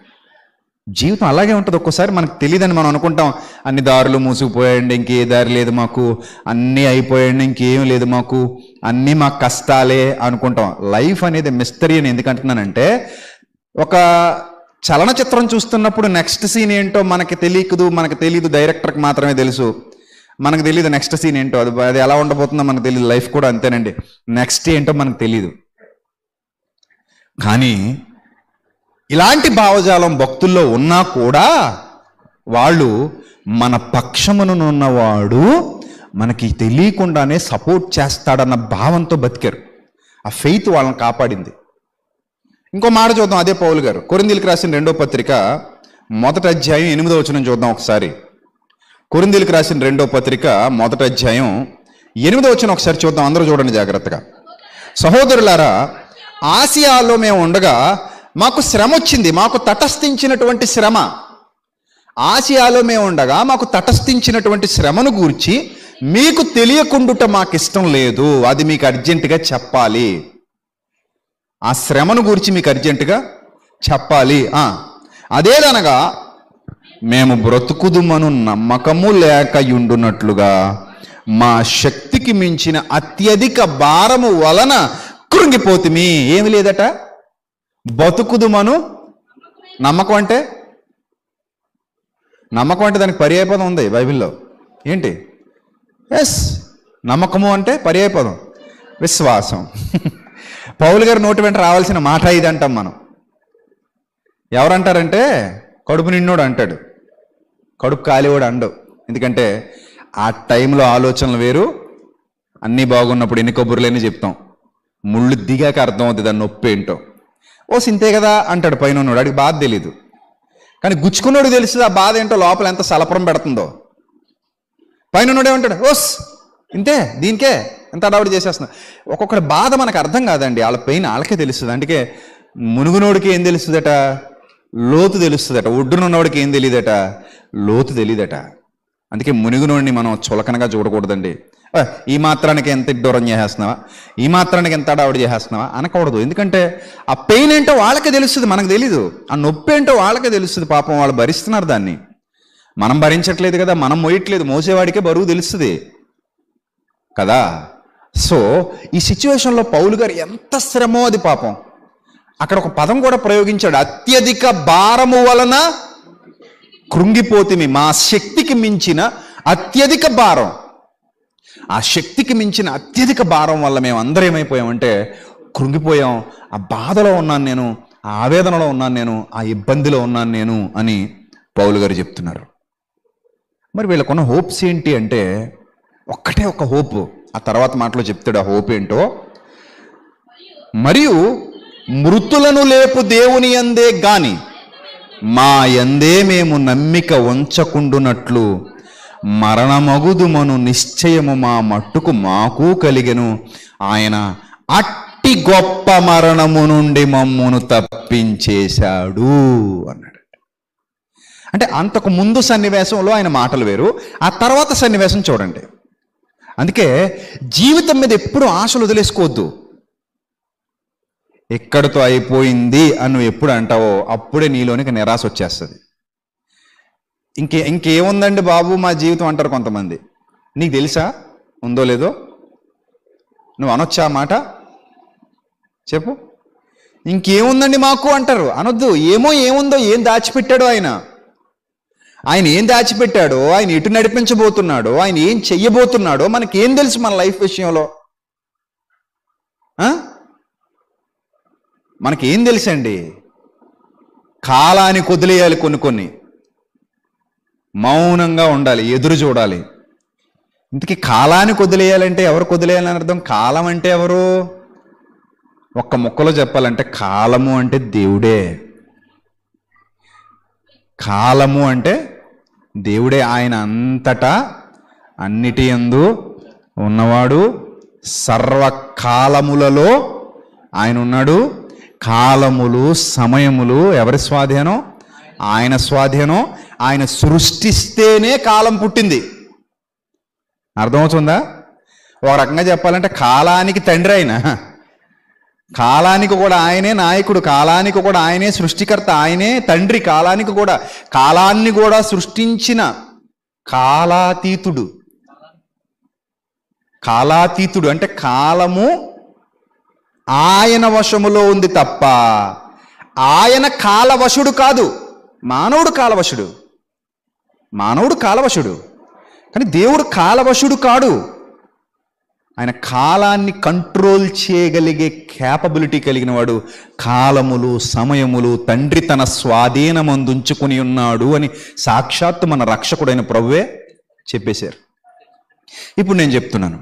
జీవితం అలాగే ఉంటుంది. ఒక్కోసారి మనకు తెలియదని మనం అనుకుంటాం, అన్ని దారులు మూసుకుపోయాయండి, ఇంకే దారి లేదు మాకు, అన్నీ అయిపోయాయండి, ఇంకేం లేదు మాకు, అన్నీ మాకు కష్టాలే అనుకుంటాం. లైఫ్ అనేది మిస్టరీ అని ఎందుకంటున్నానంటే, ఒక చలనచిత్రం చూస్తున్నప్పుడు నెక్స్ట్ సీన్ ఏంటో మనకి తెలియదు, డైరెక్టర్కి మాత్రమే తెలుసు. మనకు తెలియదు నెక్స్ట్ సీన్ ఏంటో, అది ఎలా ఉండబోతుందో మనకు తెలియదు. లైఫ్ కూడా అంతేనండి, నెక్స్ట్ ఏంటో మనకు తెలియదు. కానీ ఇలాంటి భావజాలం భక్తుల్లో ఉన్నా కూడా వాళ్ళు మన పక్షమునున్నవాడు మనకి తెలియకుండానే సపోర్ట్ చేస్తాడన్న భావంతో బతికారు. ఆ ఫెయిత్ వాళ్ళని కాపాడింది. ఇంకో మాట చూద్దాం, అదే పౌలు గారు కొరింథీయులకు రాసిన 2వ పత్రిక 1వ అధ్యాయం 8వ వచనం చూద్దాం ఒకసారి. కొరింథీయులకు రాసిన 2వ పత్రిక 1వ అధ్యాయం 8వ వచనం ఒకసారి చూద్దాం. అందరూ చూడండి జాగ్రత్తగా. సహోదరులారా, ఆసియాలో మేము ఉండగా మాకు శ్రమ వచ్చింది, మాకు తటస్థించినటువంటి శ్రమ. ఆసియాలో మేము ఉండగా మాకు తటస్థించినటువంటి శ్రమను గూర్చి మీకు తెలియకుండుట మాకు ఇష్టం లేదు. అది మీకు అర్జెంటుగా చెప్పాలి. ఆ శ్రమను గూర్చి మీకు అర్జెంటుగా చెప్పాలి. అదేదనగా మేము బ్రతుకుదుమను నమ్మకము లేకయుండునట్లుగా మా శక్తికి మించిన అత్యధిక భారము వలన కృంగిపోతుమి. ఏమి లేదట, బతుకుదుమను నమ్మకం అంటే దానికి పర్యాయపదం ఉంది బైబిల్లో. ఏంటి? ఎస్, నమ్మకము అంటే పర్యాయపదం విశ్వాసం. పౌలు గారి నోటి వెంట రావాల్సిన మాట ఇది అంటాం మనం. ఎవరంటారంటే కడుపు నిండోడు అంటాడు, కడుపు కాలివాడు అండవు. ఎందుకంటే ఆ టైంలో ఆలోచనలు వేరు. అన్నీ బాగున్నప్పుడు ఎన్ని కబుర్లేని చెప్తాం, ముళ్ళు దిగాక అర్థం అవుతుంది దాని నొప్పి ఏంటో. ఓ సింతే కదా అంటాడు పైన ఉన్నాడు, అడిగి బాధ తెలీదు. కానీ గుచ్చుకున్నాడు తెలుస్తుంది ఆ బాధ ఏంటో, లోపల ఎంత సలపరం పెడుతుందో. పైన ఉన్నాడు ఏమంటాడు, ఓస్ ఇంతే, దీనికే ఎంత అడావుడి చేసేస్తున్నా. ఒక్కొక్కరి బాధ మనకు అర్థం కాదండి, వాళ్ళ పెయిన్ వాళ్ళకే తెలుస్తుంది. అందుకే మునుగునోడికి ఏం తెలుస్తుందట, లోతు తెలుస్తుందట. ఒడ్డునున్నవాడికి ఏం తెలియదట, లోతు తెలియదట. అందుకే మునిగినోడిని మనం చులకనగా చూడకూడదండి. ఈ మాత్రానికి ఎంత దూరం చేసేస్తున్నావా, ఈ మాత్రానికి ఎంత అడావిడి చేసేస్తున్నావా అనకూడదు. ఎందుకంటే ఆ పెయిన్ ఏంటో వాళ్ళకే తెలుస్తుంది, మనకు తెలీదు. ఆ నొప్పి ఏంటో వాళ్ళకే తెలుస్తుంది. పాపం వాళ్ళు భరిస్తున్నారు దాన్ని, మనం భరించట్లేదు కదా, మనం మోయట్లేదు, మోసేవాడికే బరువు తెలుస్తుంది కదా. సో ఈ సిచ్యువేషన్లో పౌలు గారు ఎంత శ్రమో అది పాపం. అక్కడ ఒక పదం కూడా ప్రయోగించాడు, అత్యధిక భారము వలన కృంగిపోతిమి. మా శక్తికి మించిన అత్యధిక భారం, ఆ శక్తికి మించిన అత్యధిక భారం వల్ల మేము అందరం ఏమైపోయామంటే కృంగిపోయాం. ఆ బాధలో ఉన్నాను నేను, ఆ ఆవేదనలో ఉన్నాను నేను, ఆ ఇబ్బందిలో ఉన్నాను నేను అని పౌలు గారు చెప్తున్నారు. మరి వీళ్ళకున్న హోప్స్ ఏంటి అంటే ఒక్కటే ఒక హోప్. ఆ తర్వాత మాటలో చెప్తాడు ఆ హోప్ ఏంటో. మరియు మృతులను లేపు దేవుని యందే గాని మా యందే మేము నమ్మిక ఉంచకుండునట్లు మరణమగుదుమను నిశ్చయము మా మట్టుకు మాకు కలిగెను. ఆయన అట్టి గొప్ప మరణము నుండి మమ్మును తప్పించేశాడు అన్నాడు. అంటే అంతకు ముందు సన్నివేశంలో ఆయన మాటలు వేరు, ఆ తర్వాత సన్నివేశం చూడండి. అందుకే జీవితం మీద ఎప్పుడు ఆశలు వదిలేసుకోవద్దు. ఎక్కడితో అయిపోయింది అని నువ్వు ఎప్పుడు అంటావో అప్పుడే నీలోనికి నిరాశ వచ్చేస్తుంది. ఇంకేముందండి బాబు మా జీవితం అంటారు కొంతమంది. నీకు తెలుసా ఉందో లేదో? నువ్వు అనొచ్చా మాట? చెప్పు. ఇంకేముందండి మాకు అంటారు, అనొద్దు. ఏముందో, ఏం దాచిపెట్టాడో ఆయన ఏం దాచిపెట్టాడో, ఆయన ఎటు నడిపించబోతున్నాడో, ఆయన ఏం చెయ్యబోతున్నాడో మనకేం తెలుసు మన లైఫ్ విషయంలో? మనకేం తెలుసండి? కాలానికి వదిలేయాలి, కొన్ని మౌనంగా ఉండాలి, ఎదురు చూడాలి. ఇంతకీ కాలానికి వదిలేయాలంటే ఎవరికి వదిలేయాలని అర్థం? కాలం అంటే ఎవరు? ఒక్క ముక్కలో చెప్పాలంటే కాలము అంటే దేవుడే. కాలము అంటే దేవుడే. ఆయన అంతటా అన్నిటి యందు ఉన్నవాడు, సర్వకాలములలో ఆయన ఉన్నాడు. కాలములు సమయములు ఎవరి స్వాధీనం? ఆయన స్వాధీనం. ఆయన సృష్టిస్తేనే కాలం పుట్టింది. అర్థమవుతుందా? ఒక రకంగా చెప్పాలంటే కాలానికి తండ్రి ఆయన. కాలానికి కూడా ఆయనే నాయకుడు, కాలానికి కూడా ఆయనే సృష్టికర్త, ఆయనే తండ్రి. కాలానికి కూడా, కాలాన్ని కూడా సృష్టించిన కాలాతీతుడు. కాలాతీతుడు అంటే కాలము ఆయన వశములో ఉంది తప్ప ఆయన కాలవశుడు కాదు. మానవుడు కాలవశుడు కానీ దేవుడు కాలవశుడు కాడు. ఆయన కాలాన్ని కంట్రోల్ చేయగలిగే క్యాపబిలిటీ కలిగిన వాడు. కాలములు సమయములు తండ్రి తన స్వాధీనమందుంచుకుని ఉన్నాడు అని సాక్షాత్తు మన రక్షకుడైన ప్రభువే చెప్పేశారు. ఇప్పుడు నేను చెప్తున్నాను,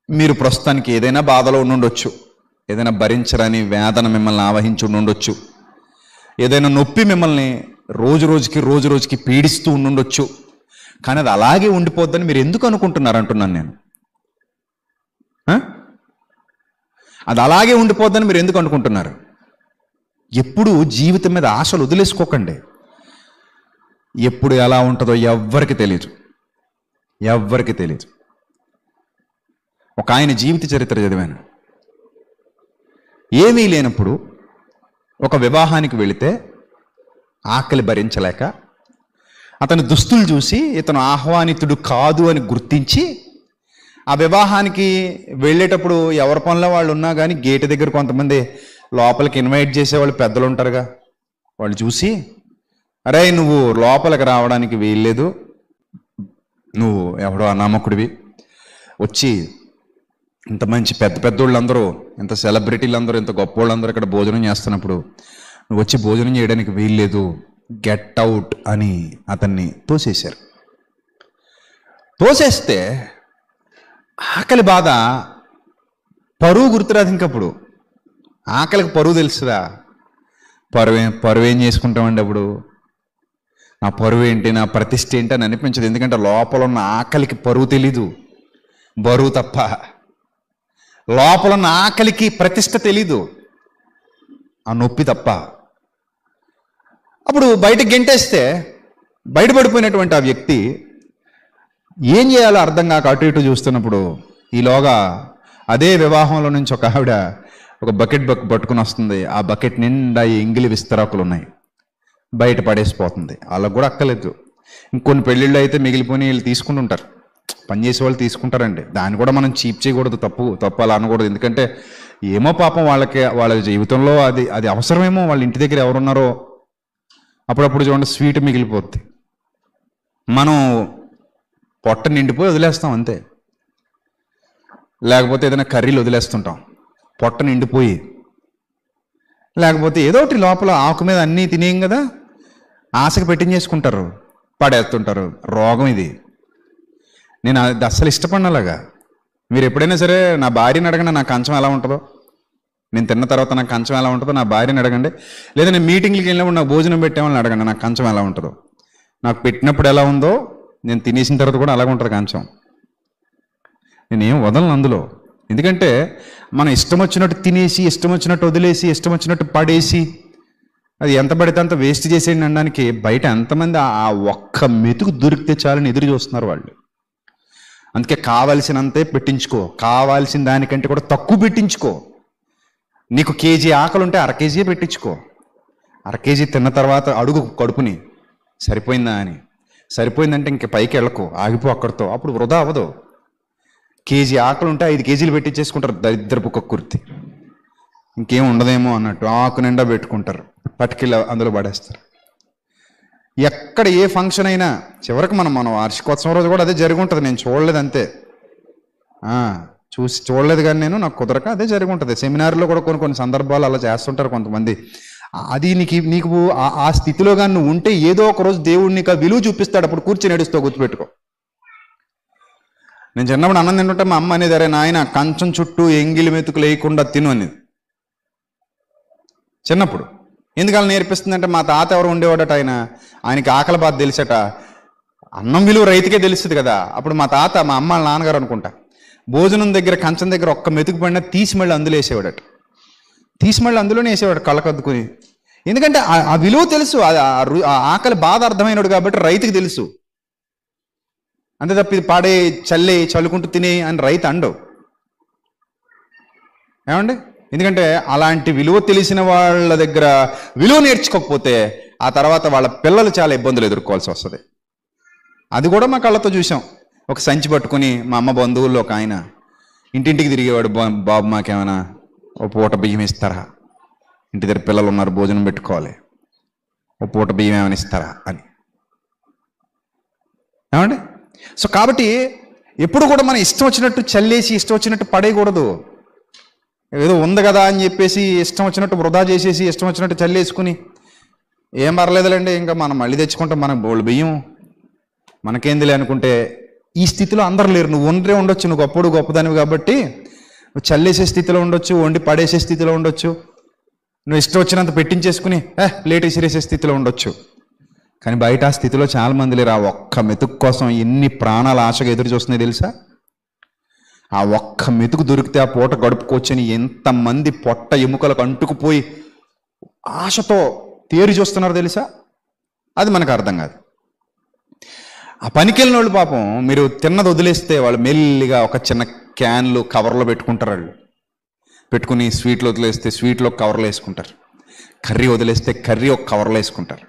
మీరు ప్రస్తుతానికి ఏదైనా బాధలో ఉండుండొచ్చు, ఏదైనా భరించరాని వేదన మిమ్మల్ని ఆవహించి ఉండుండొచ్చు, ఏదైనా నొప్పి మిమ్మల్ని రోజు రోజుకి పీడిస్తూ ఉండుండొచ్చు. కానీ అది అలాగే ఉండిపోద్దని మీరు ఎందుకు అనుకుంటున్నారు అంటున్నాను నేను. అది అలాగే ఉండిపోద్దని మీరు ఎందుకు అనుకుంటున్నారు? ఎప్పుడు జీవితం మీద ఆశలు వదిలేసుకోకండి. ఎప్పుడు ఎలా ఉంటుందో ఎవ్వరికి తెలియదు. ఒక ఆయన జీవిత చరిత్ర చదివాను. ఏమీ లేనప్పుడు ఒక వివాహానికి వెళితే ఆకలి భరించలేక అతని దుస్తులు చూసి ఇతను ఆహ్వానితుడు కాదు అని గుర్తించి ఆ వివాహానికి వెళ్ళేటప్పుడు ఎవరి పనిలో వాళ్ళు ఉన్నా కానీ గేటు దగ్గర కొంతమంది లోపలికి ఇన్వైట్ చేసేవాళ్ళు పెద్దలు ఉంటారుగా, వాళ్ళు చూసి అరే నువ్వు లోపలికి రావడానికి వీల్లేదు, నువ్వు ఎవడో అనామకుడివి, వచ్చి ఇంత మంచి పెద్దోళ్ళందరూ, ఇంత సెలబ్రిటీలందరూ, ఇంత గొప్ప వాళ్ళందరూ ఇక్కడ భోజనం చేస్తున్నప్పుడు నువ్వు వచ్చి భోజనం చేయడానికి వీల్లేదు, గెట్ అవుట్ అని అతన్ని తోసేశారు. తోసేస్తే ఆకలి బాధ, పరువు గుర్తురాదు. ఇంకప్పుడు ఆకలికి పరువు తెలుస్తుందా? పరువు ఏం చేసుకుంటామండి అప్పుడు? నా పరువు ఏంటి, నా ప్రతిష్ఠ ఏంటి అని అనిపించదు. ఎందుకంటే లోపల ఉన్న ఆకలికి పరువు తెలీదు, బరువు తప్ప. లోపల ఉన్న ఆకలికి ప్రతిష్ఠ తెలీదు, ఆ నొప్పి తప్ప. అప్పుడు బయటకు గెంటేస్తే బయటపడిపోయినటువంటి ఆ వ్యక్తి ఏం చేయాలో అర్థం కాక అటు ఇటు చూస్తున్నప్పుడు ఈలోగా అదే వివాహంలో నుంచి ఒక ఆవిడ ఒక బకెట్ పట్టుకుని వస్తుంది. ఆ బకెట్ నిండా ఎంగిలి విస్తరాకులు ఉన్నాయి, బయట పడేసిపోతుంది. వాళ్ళకు కూడా అక్కలేదు. ఇంకొన్ని పెళ్ళిళ్ళు అయితే మిగిలిపోయి వీళ్ళు తీసుకుంటుంటారు, పనిచేసే వాళ్ళు తీసుకుంటారండి. దాన్ని కూడా మనం చీప్ చేయకూడదు, తప్పు అలా అనకూడదు. ఎందుకంటే ఏమో పాపం వాళ్ళ జీవితంలో అది అవసరమేమో. వాళ్ళ ఇంటి దగ్గర ఎవరున్నారో అప్పుడప్పుడు చూడండి స్వీట్ మిగిలిపోద్ది, మనం పొట్ట నిండిపోయి వదిలేస్తాం అంతే. లేకపోతే ఏదైనా కర్రీలు వదిలేస్తుంటాం పొట్ట నిండిపోయి. లేకపోతే ఏదో ఒకటి లోపల ఆకు మీద అన్నీ తినేయం కదా, ఆశకు పెట్టించేసుకుంటారు, పడేస్తుంటారు. రోగం ఇది. నేను అది అస్సలు ఇష్టపడినలాగా. మీరు ఎప్పుడైనా సరే నా భార్యని అడగండి నా కంచం ఎలా ఉంటుందో, నేను తిన్న తర్వాత నాకు కంచం ఎలా ఉంటుందో నా భార్యని అడగండి. లేదా నేను మీటింగ్లకి వెళ్ళినప్పుడు నాకు భోజనం పెట్టేవాళ్ళని అడగండి నాకు కంచం ఎలా ఉంటుందో. నాకు పెట్టినప్పుడు ఎలా ఉందో నేను తినేసిన తర్వాత కూడా అలాగే ఉంటుంది కంచం. నేనేం వదలను అందులో. ఎందుకంటే మనం ఇష్టం వచ్చినట్టు తినేసి, ఇష్టం వచ్చినట్టు వదిలేసి, ఇష్టం వచ్చినట్టు పడేసి, అది ఎంత పడితే అంత వేస్ట్ చేసేయండి అనడానికి బయట ఎంతమంది ఆ ఒక్క మెతుకు దొరికితే చాలని ఎదురు చూస్తున్నారు వాళ్ళు. అందుకే కావాల్సినంతే పెట్టించుకో, కావాల్సిన దానికంటే కూడా తక్కువ పెట్టించుకో. నీకు కేజీ ఆకలి ఉంటే 1/2 కేజీ పెట్టించుకో. 1/2 కేజీ తిన్న తర్వాత అడుగు కడుపుని సరిపోయిందా అని. సరిపోయిందంటే ఇంక పైకి వెళ్ళకు, ఆగిపో అక్కడితో. అప్పుడు వృధా అవ్వదు. కేజీ ఆకలి ఉంటే 5 కేజీలు పెట్టించేసుకుంటారు దరిద్రపు కక్కుర్తి. ఇంకేం ఉండదేమో అన్నట్టు ఆకు నిండా పెట్టుకుంటారు, పట్టుకెళ్ళి అందులో పడేస్తారు. ఎక్కడ ఏ ఫంక్షన్ అయినా చివరికి మన వార్షికోత్సవం రోజు కూడా అదే జరిగి ఉంటుంది. నేను చూడలేదు అంతే, చూడలేదు కానీ నాకు కుదరక అదే జరిగి ఉంటుంది. సెమినార్లో కూడా కొన్ని సందర్భాలు అలా చేస్తుంటారు కొంతమంది. అది నీకు ఆ స్థితిలో కానీ నువ్వు ఉంటే ఏదో ఒక రోజు దేవుడు నీకు ఆ విలువ చూపిస్తాడు. అప్పుడు కూర్చొని ఏడుస్తావు, గుర్తుపెట్టుకో. నేను చిన్నప్పుడు అన్నం తింటుంటే మా అమ్మ అనేది, అరే నాయన కంచం చుట్టూ ఎంగిలి మెతుకులు వేయకుండా తిను అనేది చిన్నప్పుడు. ఎందుకు అలా నేర్పిస్తుందంటే మా తాత ఎవరు ఉండేవాడట, ఆయనకి ఆకలి బాధ తెలిసట. అన్నం విలువ రైతుకే తెలుస్తుంది కదా. అప్పుడు మా అమ్మ వాళ్ళ నాన్నగారు అనుకుంటా, భోజనం దగ్గర కంచం దగ్గర ఒక్క మెతుకు పడినా తీసి మళ్ళీ అందులో వేసేవాడట. తీసి మళ్ళీ అందులోనే వేసేవాడు కళ్ళకద్దుకుని. ఎందుకంటే ఆ విలువ తెలుసు, ఆ ఆకలి బాధ అర్థమైనడు కాబట్టి రైతుకి తెలుసు. అంతే తప్ప ఇది పాడే చల్లుకుంటూ తినే అని రైతు అండవు ఏమండి. ఎందుకంటే అలాంటి విలువ తెలిసిన వాళ్ళ దగ్గర విలువ నేర్చుకోకపోతే ఆ తర్వాత వాళ్ళ పిల్లలు చాలా ఇబ్బందులు ఎదుర్కోవాల్సి వస్తుంది. అది కూడా మా కళ్ళతో చూసాం. ఒక సంచి పట్టుకుని మా అమ్మ బంధువుల్లో ఒక ఆయన ఇంటింటికి తిరిగేవాడు, బాబు మాకేమైనా ఓ పూట బియ్యం ఇస్తారా, ఇంటి దగ్గర పిల్లలు ఉన్నారు భోజనం పెట్టుకోవాలి, ఓ పూట బియ్యం ఏమైనా ఇస్తారా అని. ఏమండి. సో కాబట్టి ఎప్పుడు కూడా మనం ఇష్టం వచ్చినట్టు చల్లేసి ఇష్టం వచ్చినట్టు పడేయకూడదు. ఏదో ఉంది కదా అని చెప్పేసి ఇష్టం వచ్చినట్టు వృధా చేసేసి ఇష్టం వచ్చినట్టు చల్లేసుకుని ఏం పర్లేదులేండి ఇంకా మనం మళ్ళీ తెచ్చుకుంటాం, మనకు బోళ్ళు బియ్యం మనకేందిలే అనుకుంటే ఈ స్థితిలో అందరు లేరు. నువ్వు ఉండొచ్చు, నువ్వు గొప్పదానివి కాబట్టి నువ్వు చల్లేసే స్థితిలో ఉండొచ్చు, వండి పడేసే స్థితిలో ఉండొచ్చు, నువ్వు ఇష్టం వచ్చినంత పెట్టించేసుకుని ప్లేట్ విసిరేసే స్థితిలో ఉండొచ్చు. కానీ బయట ఆ స్థితిలో చాలా మంది లేరు. ఆ ఒక్క మెతుకు కోసం ఎన్ని ప్రాణాలు ఆశగా ఎదురు చూస్తున్నాయి తెలుసా. ఆ ఒక్క మెతుకు దొరికితే ఆ పూట గడుపుకోవచ్చని ఎంతమంది పొట్ట ఎముకలకు అంటుకుపోయి ఆశతో తేరి చూస్తున్నారు తెలుసా. అది మనకు అర్థం కాదు. ఆ పనికెళ్ళిన వాళ్ళు పాపం మీరు తిన్నది వదిలేస్తే వాళ్ళు మెల్లిగా ఒక చిన్న క్యాన్లు కవర్లో పెట్టుకుంటారు. వాళ్ళు పెట్టుకుని స్వీట్లు వదిలేస్తే స్వీట్లో కవర్లో వేసుకుంటారు, కర్రీ వదిలేస్తే కర్రీ ఒక కవర్లో వేసుకుంటారు,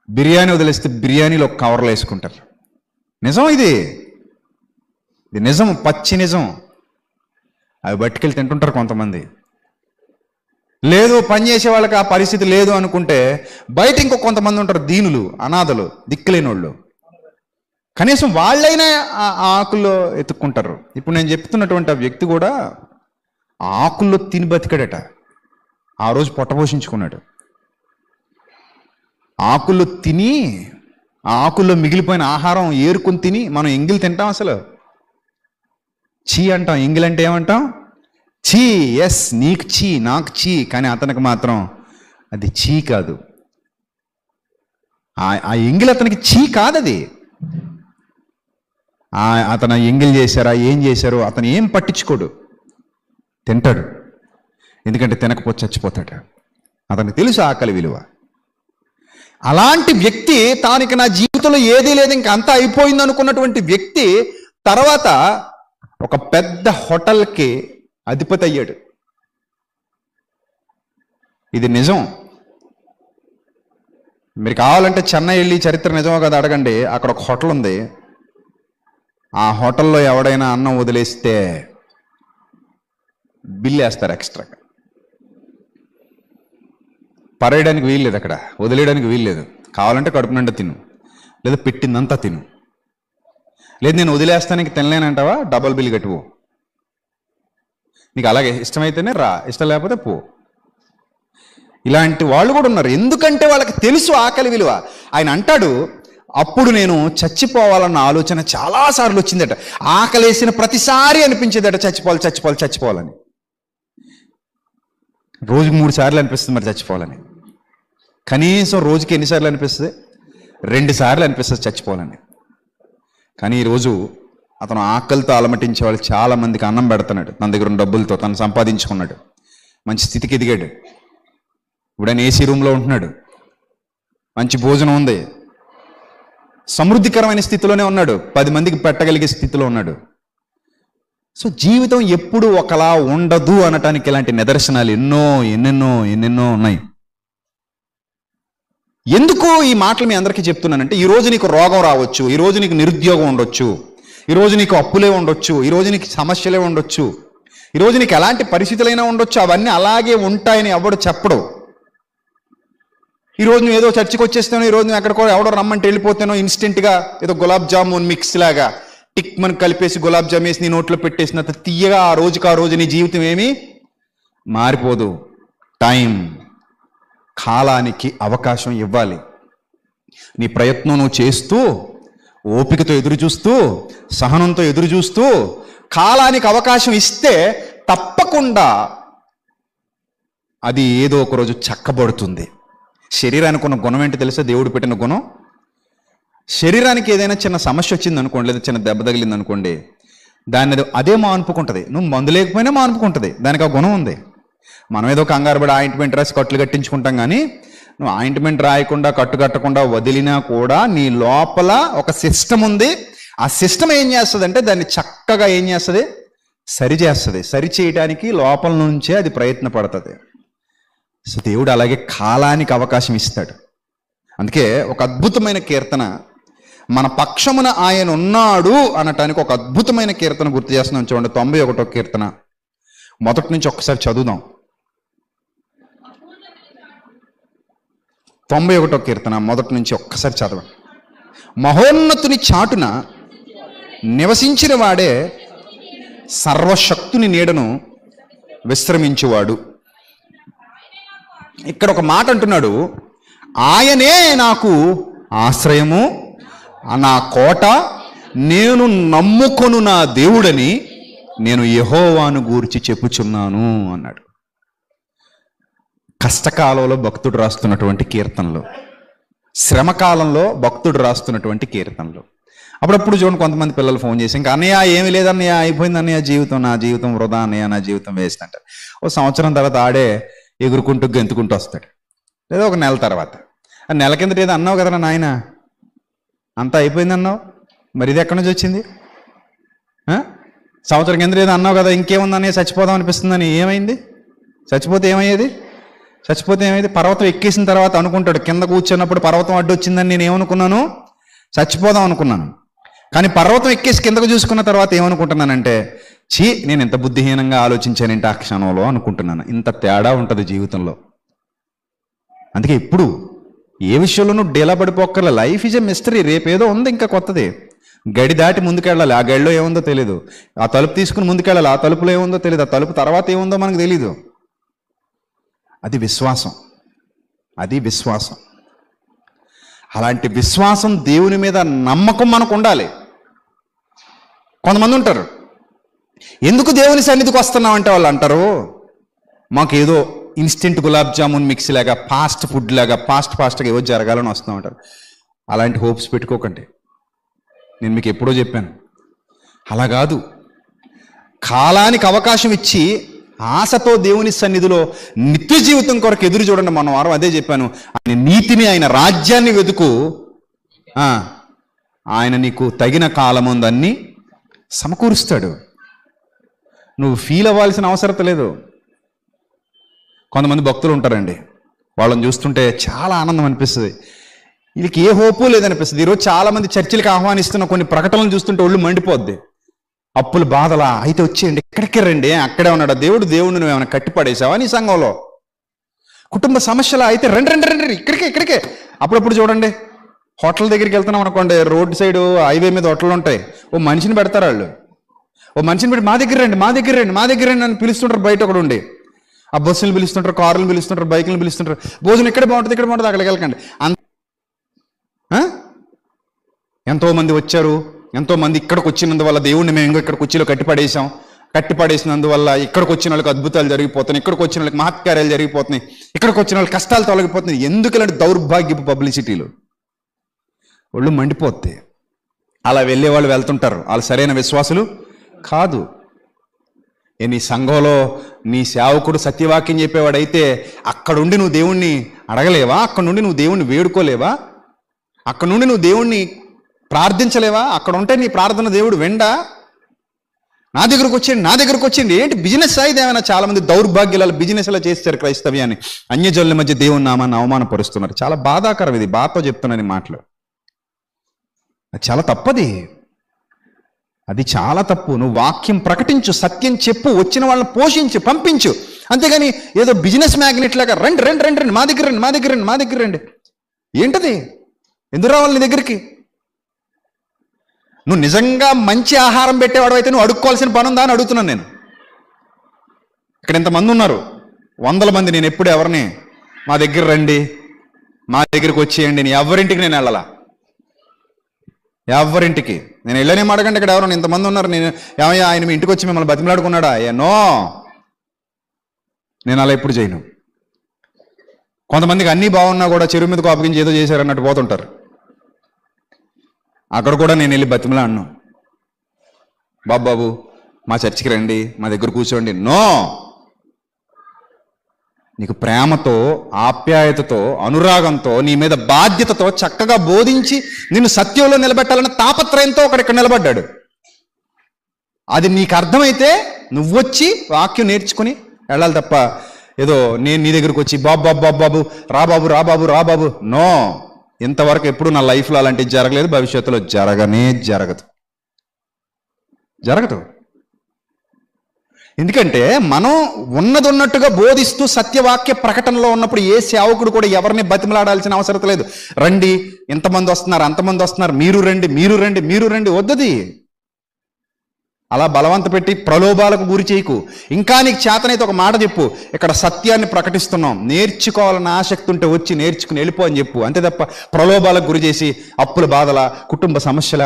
బిర్యానీ వదిలేస్తే బిర్యానీలో ఒక కవర్లో వేసుకుంటారు. నిజం ఇది నిజం, పచ్చి నిజం. అవి పట్టుకెళ్ళి తింటుంటారు కొంతమంది. లేదు పని చేసే వాళ్ళకి ఆ పరిస్థితి లేదు అనుకుంటే బయట ఇంకో కొంతమంది ఉంటారు, దీనులు, అనాథలు, దిక్కులేని వాళ్ళు. కనీసం వాళ్ళైనా ఆ ఆకుల్లో ఎత్తుక్కుంటారు. ఇప్పుడు నేను చెప్తున్నటువంటి ఆ వ్యక్తి కూడా ఆకుల్లో తిని బతికాడట. ఆ రోజు పొట్ట పోషించుకున్నాడు. ఆకుల్లో తిని, ఆ ఆకుల్లో మిగిలిపోయిన ఆహారం ఏరుకొని తిని. మనం ఎంగిలి తింటాం, అసలు చీ అంటాం. ఎంగిల్ అంటే ఏమంటాం? చీ. ఎస్, నీకు చీ, నాకు చీ. కానీ అతనికి మాత్రం అది చీ కాదు. ఆ ఎంగిల్ అతనికి చీ కాదది. అతను ఎంగిల్ చేశారా ఏం చేశారో అతను ఏం పట్టించుకోడు, తింటాడు. ఎందుకంటే తినకపోతే చచ్చిపోతాడు. అతనికి తెలుసు ఆకలి విలువ. అలాంటి వ్యక్తి తానికి నా జీవితంలో ఏదీ లేదు ఇంకా అంతా అయిపోయింది అనుకున్నటువంటి వ్యక్తి తర్వాత ఒక పెద్ద హోటల్కి అధిపతి అయ్యాడు. ఇది నిజం. మీరు కావాలంటే చెన్నై వెళ్ళి చరిత్ర నిజమో కదా అడగండి. అక్కడ ఒక హోటల్ ఉంది. ఆ హోటల్లో ఎవడైనా అన్నం వదిలేస్తే బిల్లు వేస్తారు ఎక్స్ట్రాగా. పరేయడానికి వీల్లేదు, అక్కడ వదిలేయడానికి వీల్లేదు. కావాలంటే కడుపు నిండా తిను, లేదా పెట్టిందంతా తిను. లేదు నేను వదిలేస్తానికి తినలేనంటావా, డబల్ బిల్ కట్టువు. నీకు అలాగే ఇష్టమైతేనే రా, ఇష్టం లేకపోతే పో. ఇలాంటి వాళ్ళు కూడా ఉన్నారు. ఎందుకంటే వాళ్ళకి తెలుసు ఆకలి విలువ. ఆయన అంటాడు, అప్పుడు నేను చచ్చిపోవాలన్న ఆలోచన చాలాసార్లు వచ్చిందట. ఆకలేసిన ప్రతిసారి అనిపించేదట చచ్చిపోవాలి చచ్చిపోవాలి చచ్చిపోవాలని. రోజుకు 3 సార్లు అనిపిస్తుంది మరి చచ్చిపోవాలని. కనీసం రోజుకి ఎన్నిసార్లు అనిపిస్తుంది? 2 సార్లు అనిపిస్తుంది చచ్చిపోవాలని. కానీ ఈరోజు అతను ఆకలితో అలమటించే వాళ్ళు చాలామందికి అన్నం పెడుతున్నాడు. తన దగ్గర ఉన్న డబ్బులతో తను సంపాదించుకున్నాడు, మంచి స్థితికి ఎదిగాడు. ఇప్పుడు ఆయన ఏసీ రూమ్లో ఉంటున్నాడు, మంచి భోజనం ఉంది, సమృద్ధికరమైన స్థితిలోనే ఉన్నాడు, 10 మందికి పెట్టగలిగే స్థితిలో ఉన్నాడు. సో జీవితం ఎప్పుడు ఒకలా ఉండదు అనటానికి ఇలాంటి నిదర్శనాలు ఎన్నెన్నో ఉన్నాయి. ఎందుకు ఈ మాటలు మీ అందరికీ చెప్తున్నానంటే, ఈరోజు నీకు రోగం రావచ్చు, ఈరోజు నీకు నిరుద్యోగం ఉండొచ్చు, ఈరోజు నీకు అప్పులే ఉండొచ్చు, ఈరోజు నీకు సమస్యలే ఉండొచ్చు, ఈరోజు నీకు ఎలాంటి పరిస్థితులైనా ఉండొచ్చు. అవన్నీ అలాగే ఉంటాయని ఎవడు చెప్పడు. ఈరోజు నువ్వు ఏదో చర్చికి వచ్చేస్తానో, ఈరోజు నువ్వు ఎక్కడికో ఎవడో రమ్మంటే వెళ్ళిపోతానో, ఇన్స్టెంట్గా ఏదో గులాబ్ జామున్ మిక్స్ లాగా టిక్ మన కలిపేసి గులాబ్ జామ్ వేసి నీ నోట్లో పెట్టేసినంత తీయగా ఆ రోజు నీ జీవితం ఏమీ మారిపోదు. టైం, కాలానికి అవకాశం ఇవ్వాలి. నీ ప్రయత్నం నువ్వు చేస్తూ, ఓపికతో ఎదురు చూస్తూ, సహనంతో ఎదురు చూస్తూ కాలానికి అవకాశం ఇస్తే తప్పకుండా అది ఏదో ఒక రోజు చక్కబడుతుంది. శరీరానికి ఉన్న గుణం ఏంటి తెలుసా? దేవుడు పెట్టిన గుణం. శరీరానికి ఏదైనా చిన్న సమస్య వచ్చింది అనుకోండి, లేదా చిన్న దెబ్బ తగిలింది అనుకోండి, దాన్ని అదే మానుపుకుంటుంది. నువ్వు మందు లేకపోయినా మానుపుకుంటుంది. దానికి ఆ గుణం ఉంది. మనం ఏదో కంగారు పడి ఆయింట్మెంట్ రాసి కట్లు కట్టించుకుంటాం. కానీ నువ్వు ఆయింట్మెంట్ రాయకుండా కట్టు కట్టకుండా వదిలినా కూడా నీ లోపల ఒక సిస్టమ్ ఉంది. ఆ సిస్టమ్ ఏం చేస్తుంది అంటే దాన్ని చక్కగా ఏం చేస్తుంది? సరి చేస్తుంది. సరి చేయడానికి లోపల నుంచే అది ప్రయత్నపడుతుంది. సో దేవుడు అలాగే కాలానికి అవకాశం ఇస్తాడు. అందుకే ఒక అద్భుతమైన కీర్తన, మన పక్షమున ఆయన ఉన్నాడు అనటానికి ఒక అద్భుతమైన కీర్తన గుర్తు చేస్తున్నాం. చూడండి, 91వ కీర్తన మొదటి నుంచి ఒక్కసారి చదువుదాం. 91వ కీర్తన మొదటి నుంచి ఒక్కసారి చదవండి. మహోన్నతుని చాటున నివసించిన వాడే సర్వశక్తుని నీడను విశ్రమించువాడు. ఇక్కడ ఒక మాట అంటున్నాడు, ఆయనే నాకు ఆశ్రయము, నా కోట, నేను నమ్ముకొను నా దేవుడని నేను యెహోవాను గూర్చి చెప్పుచున్నాను అన్నాడు. కష్టకాలంలో భక్తుడు రాస్తున్నటువంటి కీర్తనలు, శ్రమకాలంలో భక్తుడు రాస్తున్నటువంటి కీర్తనలు. అప్పుడప్పుడు చూడండి, కొంతమంది పిల్లలు ఫోన్ చేసి, ఇంకా అన్నయ్య ఏమి లేదన్నయ్య, అయిపోయింది అన్నయ్య జీవితం, నా జీవితం వృధా అన్నయ్య, నా జీవితం వేస్ట్ అంటారు. ఓ సంవత్సరం తర్వాత ఆడే ఎగురుకుంటూ గెంతుకుంటూ వస్తాడు. లేదా ఒక నెల తర్వాత, నెల కిందట ఏదో అన్నావు కదా నాయన, అంతా అయిపోయింది అన్నావు, మరి ఇది ఎక్కడి నుంచి వచ్చింది? సంవత్సరం కింద ఏదో అన్నావు కదా, ఇంకేముందని చచ్చిపోదాం అనిపిస్తుందని, ఏమైంది? చచ్చిపోతే ఏమయ్యేది? పర్వతం ఎక్కేసిన తర్వాత అనుకుంటాడు, కింద కూర్చున్నప్పుడు పర్వతం అడ్డు వచ్చిందని నేను ఏమనుకున్నాను? చచ్చిపోదాం అనుకున్నాను. కానీ పర్వతం ఎక్కేసి కిందకు చూసుకున్న తర్వాత ఏమనుకుంటున్నానంటే, నేను ఇంత బుద్ధిహీనంగా ఆలోచించానంటే ఆ క్షణంలో అనుకుంటున్నాను. ఇంత తేడా ఉంటుంది జీవితంలో. అందుకే ఇప్పుడు ఏ విషయంలోనూ డేలా పడిపోక్కర్లే. Life is a mystery. రేపేదో ఉంది ఇంకా కొత్తది. గడి దాటి ముందుకెళ్ళాలి. ఆ గడిలో ఏముందో తెలీదు. ఆ తలుపు తీసుకుని ముందుకెళ్ళాలి. ఆ తలుపులో ఏముందో తెలియదు. ఆ తలుపు తర్వాత ఏముందో మనకు తెలీదు. అది విశ్వాసం. అలాంటి విశ్వాసం, దేవుని మీద నమ్మకం మనకు ఉండాలి. కొంతమంది ఉంటారు, ఎందుకు దేవుని సన్నిధికి వస్తున్నామంటే వాళ్ళు అంటారు, మాకు ఏదో ఇన్స్టెంట్ గులాబ్ జామున్ మిక్స్ లాగా, ఫాస్ట్ ఫుడ్ లాగా ఫాస్ట్గా ఏవో జరగాలని వస్తూ ఉంటారు. అలాంటి హోప్స్ పెట్టుకోకండి. నేను మీకు ఎప్పుడో చెప్పాను, అలా కాదు. కాలానికి అవకాశం ఇచ్చి ఆశతో దేవుని సన్నిధిలో నిత్య జీవితం కొరకు ఎదురు చూడండి. మన వారం అదే చెప్పాను. ఆయన నీతిని, ఆయన రాజ్యాన్ని వెతుకు, ఆయన నీకు తగిన కాలముందన్నీ సమకూరుస్తాడు. నువ్వు ఫీల్ అవ్వాల్సిన అవసరం లేదు. కొంతమంది భక్తులు ఉంటారండి, వాళ్ళని చూస్తుంటే చాలా ఆనందం అనిపిస్తుంది. వీళ్ళకి ఏ హోపు లేదనిపిస్తుంది. ఈరోజు చాలామంది చర్చిలకు ఆహ్వానిస్తున్న కొన్ని ప్రకటనలు చూస్తుంటే ఒళ్ళు మండిపోద్ది. అప్పులు బాధలా అయితే వచ్చేయండి, ఎక్కడికి రండి, అక్కడే ఉన్నాడు దేవుడు నువ్వు ఏమైనా కట్టిపడేసావా నీ సంఘంలో? కుటుంబ సమస్యలా అయితే రండి రండి రండి ఇక్కడికే. అప్పుడప్పుడు చూడండి, హోటల్ దగ్గరికి వెళ్తున్నాం అనుకోండి, రోడ్ సైడ్ హైవే మీద హోటళ్ళు ఉంటాయి. ఓ మనిషిని పెడతారు వాళ్ళు, ఓ మనిషిని పెట్టి మా దగ్గర రండి అని పిలుస్తుంటారు. బయట ఒకడు ఉండి ఆ బస్సులు పిలుస్తుంటారు, కార్లు పిలుస్తుంటారు, బైకులు పిలుస్తుంటారు. భోజనం ఇక్కడ బాగుంటుంది అక్కడికి వెళ్ళకండి. ఎంతోమంది వచ్చారు, ఎంతోమంది ఇక్కడికి వచ్చినందువల్ల దేవుణ్ణి మేము ఇక్కడ కుర్చీలో కట్టిపడేసినందువల్ల ఇక్కడికి వచ్చిన వాళ్ళకి అద్భుతాలు జరిగిపోతున్నాయి, ఇక్కడికి వచ్చిన వాళ్ళకి మహత్కార్యాలు జరిగిపోతున్నాయి, ఇక్కడికి వచ్చిన వాళ్ళకి కష్టాలు తొలగిపోతున్నాయి. ఎందుకు ఇలాంటి దౌర్భాగ్యపు పబ్లిసిటీలు? ఒళ్ళు మండిపోతే అలా వెళ్ళే వాళ్ళు వెళ్తుంటారు, వాళ్ళు సరైన విశ్వాసులు కాదు. నీ సంఘంలో నీ సేవకుడు సత్యవాక్యం చెప్పేవాడైతే అక్కడుండి నువ్వు దేవుణ్ణి అడగలేవా? అక్కడ నుండి నువ్వు దేవుణ్ణి వేడుకోలేవా? అక్కడ నుండి నువ్వు దేవుణ్ణి ప్రార్థించలేవా? అక్కడ ఉంటే నీ ప్రార్థన దేవుడు వెండా? నా దగ్గరకు వచ్చింది ఏంటి బిజినెస్ అయితే ఏమైనా? చాలా మంది దౌర్భాగ్యాలు బిజినెస్ అలా చేస్తారు క్రైస్తవ్యాన్ని. అన్యజనుల మధ్య దేవుని నామాన్ని అవమానపరుస్తున్నారు. చాలా బాధాకరం ఇది. బాధతో చెప్తున్నాను మాటలు. అది చాలా తప్పది, అది చాలా తప్పు. నువ్వు వాక్యం ప్రకటించు, సత్యం చెప్పు, వచ్చిన వాళ్ళని పోషించు, పంపించు. అంతేగాని ఏదో బిజినెస్ మ్యాగ్నెట్ లాగా రండి రండి రండి రండి మా దగ్గర రండి. ఏంటది? ఎందుకు రావాలి నీ దగ్గరికి? నువ్వు నిజంగా మంచి ఆహారం పెట్టేవాడు అయితే నువ్వు అడుక్కోవాల్సిన పని ఉందా అని అడుగుతున్నాను నేను. ఇక్కడ ఇంతమంది ఉన్నారు, 100 మంది. నేను ఎప్పుడు ఎవరిని మా దగ్గర రండి, మా దగ్గరికి వచ్చేయండి, ఎవరింటికి నేను వెళ్ళాలా? ఎవరింటికి నేను వెళ్ళనేం అడగండి. ఇక్కడ ఎవరు ఇంతమంది ఉన్నారు, నేను ఏమయ్యా ఆయన మీ ఇంటికి వచ్చి మిమ్మల్ని బతిమలాడుకున్నాడా? నో, నేను అలా ఎప్పుడు చేయను. కొంతమందికి అన్నీ బాగున్నా కూడా చెరువు మీద కోపగించి ఏదో చేశారన్నట్టు పోతుంటారు. అక్కడ కూడా నేను వెళ్ళి బతిమలాడను. బాబు మా చర్చికి రండి, మా దగ్గర కూర్చోండి. నో, నీకు ప్రేమతో, ఆప్యాయతతో, అనురాగంతో, నీ మీద బాధ్యతతో చక్కగా బోధించి నిన్ను సత్యంలో నిలబెట్టాలన్న తాపత్రయంతో ఒకడు నిలబడ్డాడు. అది నీకు అర్థమైతే నువ్వొచ్చి వాక్యం నేర్చుకుని వెళ్ళాలి తప్ప ఏదో నేను నీ దగ్గరకు వచ్చి బాబు రా బాబు. నో, ఇంతవరకు ఎప్పుడు నా లైఫ్లో అలాంటివి జరగలేదు, భవిష్యత్తులో జరగదు. ఎందుకంటే మనం ఉన్నట్టుగా బోధిస్తూ సత్యవాక్య ప్రకటనలో ఉన్నప్పుడు ఏ సేవకుడు కూడా ఎవరిని బతిమలాడాల్సిన అవసరం లేదు. రండి, ఇంతమంది వస్తున్నారు, అంతమంది వస్తున్నారు, మీరు రండి. వద్దది. అలా బలవంత పెట్టి ప్రలోభాలకు గురి చేయకు. ఇంకా నీకు చేతనైతే ఒక మాట చెప్పు, ఇక్కడ సత్యాన్ని ప్రకటిస్తున్నాం, నేర్చుకోవాలన్న ఆసక్తి ఉంటే వచ్చి నేర్చుకుని వెళ్ళిపో అని చెప్పు. అంతే తప్ప ప్రలోభాలకు గురి చేసి అప్పుల బాధల, కుటుంబ సమస్యల,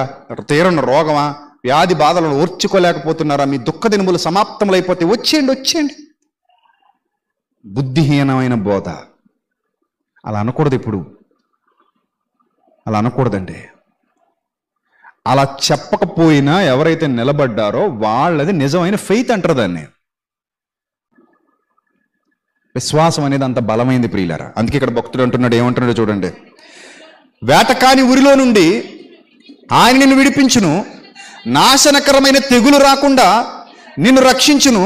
తీరని రోగమా, వ్యాధి బాధలను ఓర్చుకోలేకపోతున్నారా, మీ దుఃఖ దినములు సమాప్తములైపోతే వచ్చేయండి. బుద్ధిహీనమైన బోధ. అలా అనకూడదు. ఇప్పుడు అలా అనకూడదండి. అలా చెప్పకపోయినా ఎవరైతే నిలబడ్డారో వాళ్ళది నిజమైన ఫెయిత్ అంటారు దాన్ని. విశ్వాసం అనేది అంత బలమైంది ప్రియులారా. అందుకే ఇక్కడ భక్తుడు అంటున్నాడు, ఏమంటున్నాడో చూడండి. వేటకాని ఉరిలో నుండి ఆయన నిన్ను విడిపించును, నాశనకరమైన తెగులు రాకుండా నిన్ను రక్షించును,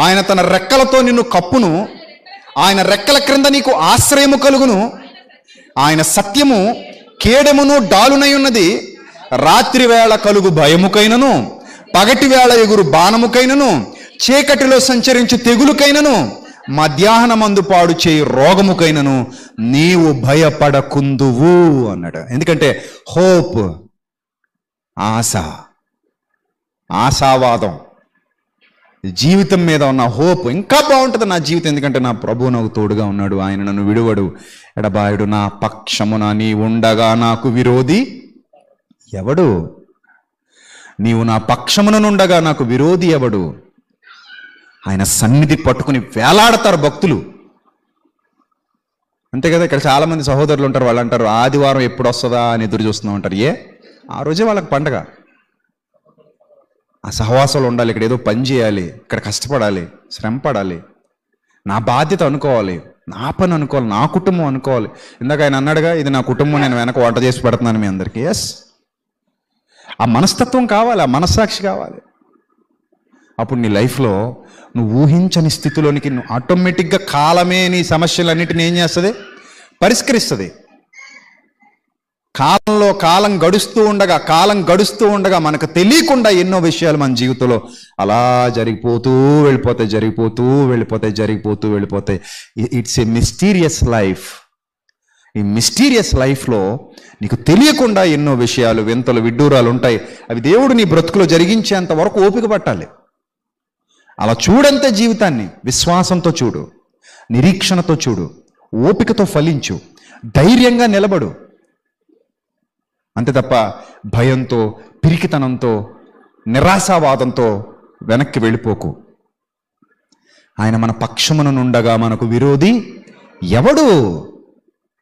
ఆయన తన రెక్కలతో నిన్ను కప్పును, ఆయన రెక్కల క్రింద నీకు ఆశ్రయము కలుగును, ఆయన సత్యము కేడెమును డాలునై ఉన్నది, రాత్రి వేళ కలుగు భయముకైనను, పగటి వేళ ఎగురు బాణముకైనను, చీకటిలో సంచరించు తెగులుకైనను, మధ్యాహ్నమందు పాడు చేయి రోగముకైనను నీవు భయపడకుందువు అన్నాడు. ఎందుకంటే హోప్, ఆశావాదం, జీవితం మీద ఉన్న హోప్ ఇంకా బాగుంటుంది నా జీవితం. ఎందుకంటే నా ప్రభువు నాకు తోడుగా ఉన్నాడు, ఆయన నన్ను విడువడు, ఎడబాయుడు, నా పక్షమున నీ ఉండగా నాకు విరోధి ఎవడు? నీవు నా పక్షముననుండగా నాకు విరోధి ఎవడు? ఆయన సన్నిధి పట్టుకుని వేలాడతారు భక్తులు. అంతే కదా. ఇక్కడ చాలా మంది సహోదరులు ఉంటారు, వాళ్ళు అంటారు ఆదివారం ఎప్పుడు వస్తుందా అని ఎదురు చూస్తున్నాం అంటారు. ఆ రోజే వాళ్ళకి పండగ. ఆ సహవాసాలు ఉండాలి, ఇక్కడ ఏదో పని చేయాలి, ఇక్కడ కష్టపడాలి, శ్రమ పడాలి, నా బాధ్యత అనుకోవాలి, నా పని అనుకోవాలి, నా కుటుంబం అనుకోవాలి. ఇందాక ఆయన అన్నాడుగా, ఇది నా కుటుంబం, నేను వెనక వంట చేసి పెడుతున్నాను మీ అందరికీ. ఎస్, ఆ మనస్తత్వం కావాలి, ఆ మనస్సాక్షి కావాలి. అప్పుడు నీ లైఫ్లో నువ్వు ఊహించని స్థితిలోనికి నువ్వు ఆటోమేటిక్గా కాలమే నీ సమస్యలన్నిటిని ఏం చేస్తుంది? పరిష్కరిస్తుంది. కాలం గడుస్తూ ఉండగా మనకు తెలియకుండా ఎన్నో విషయాలు మన జీవితంలో అలా జరిగిపోతూ వెళ్ళిపోతాయి. It's a mysterious life. ఈ మిస్టీరియస్ లైఫ్లో నీకు తెలియకుండా ఎన్నో విషయాలు, వింతలు, విడ్డూరాలు ఉంటాయి. అవి దేవుడు నీ బ్రతుకులో జరిగించేంత వరకు ఓపిక పట్టాలి. అలా చూడంతే జీవితాన్ని. విశ్వాసంతో చూడు, నిరీక్షణతో చూడు, ఓపికతో ఫలించు, ధైర్యంగా నిలబడు. అంతే తప్ప భయంతో, పిరికితనంతో, నిరాశావాదంతో వెనక్కి వెళ్ళిపోకు. ఆయన మన పక్షమునుండగా మనకు విరోధి ఎవడు?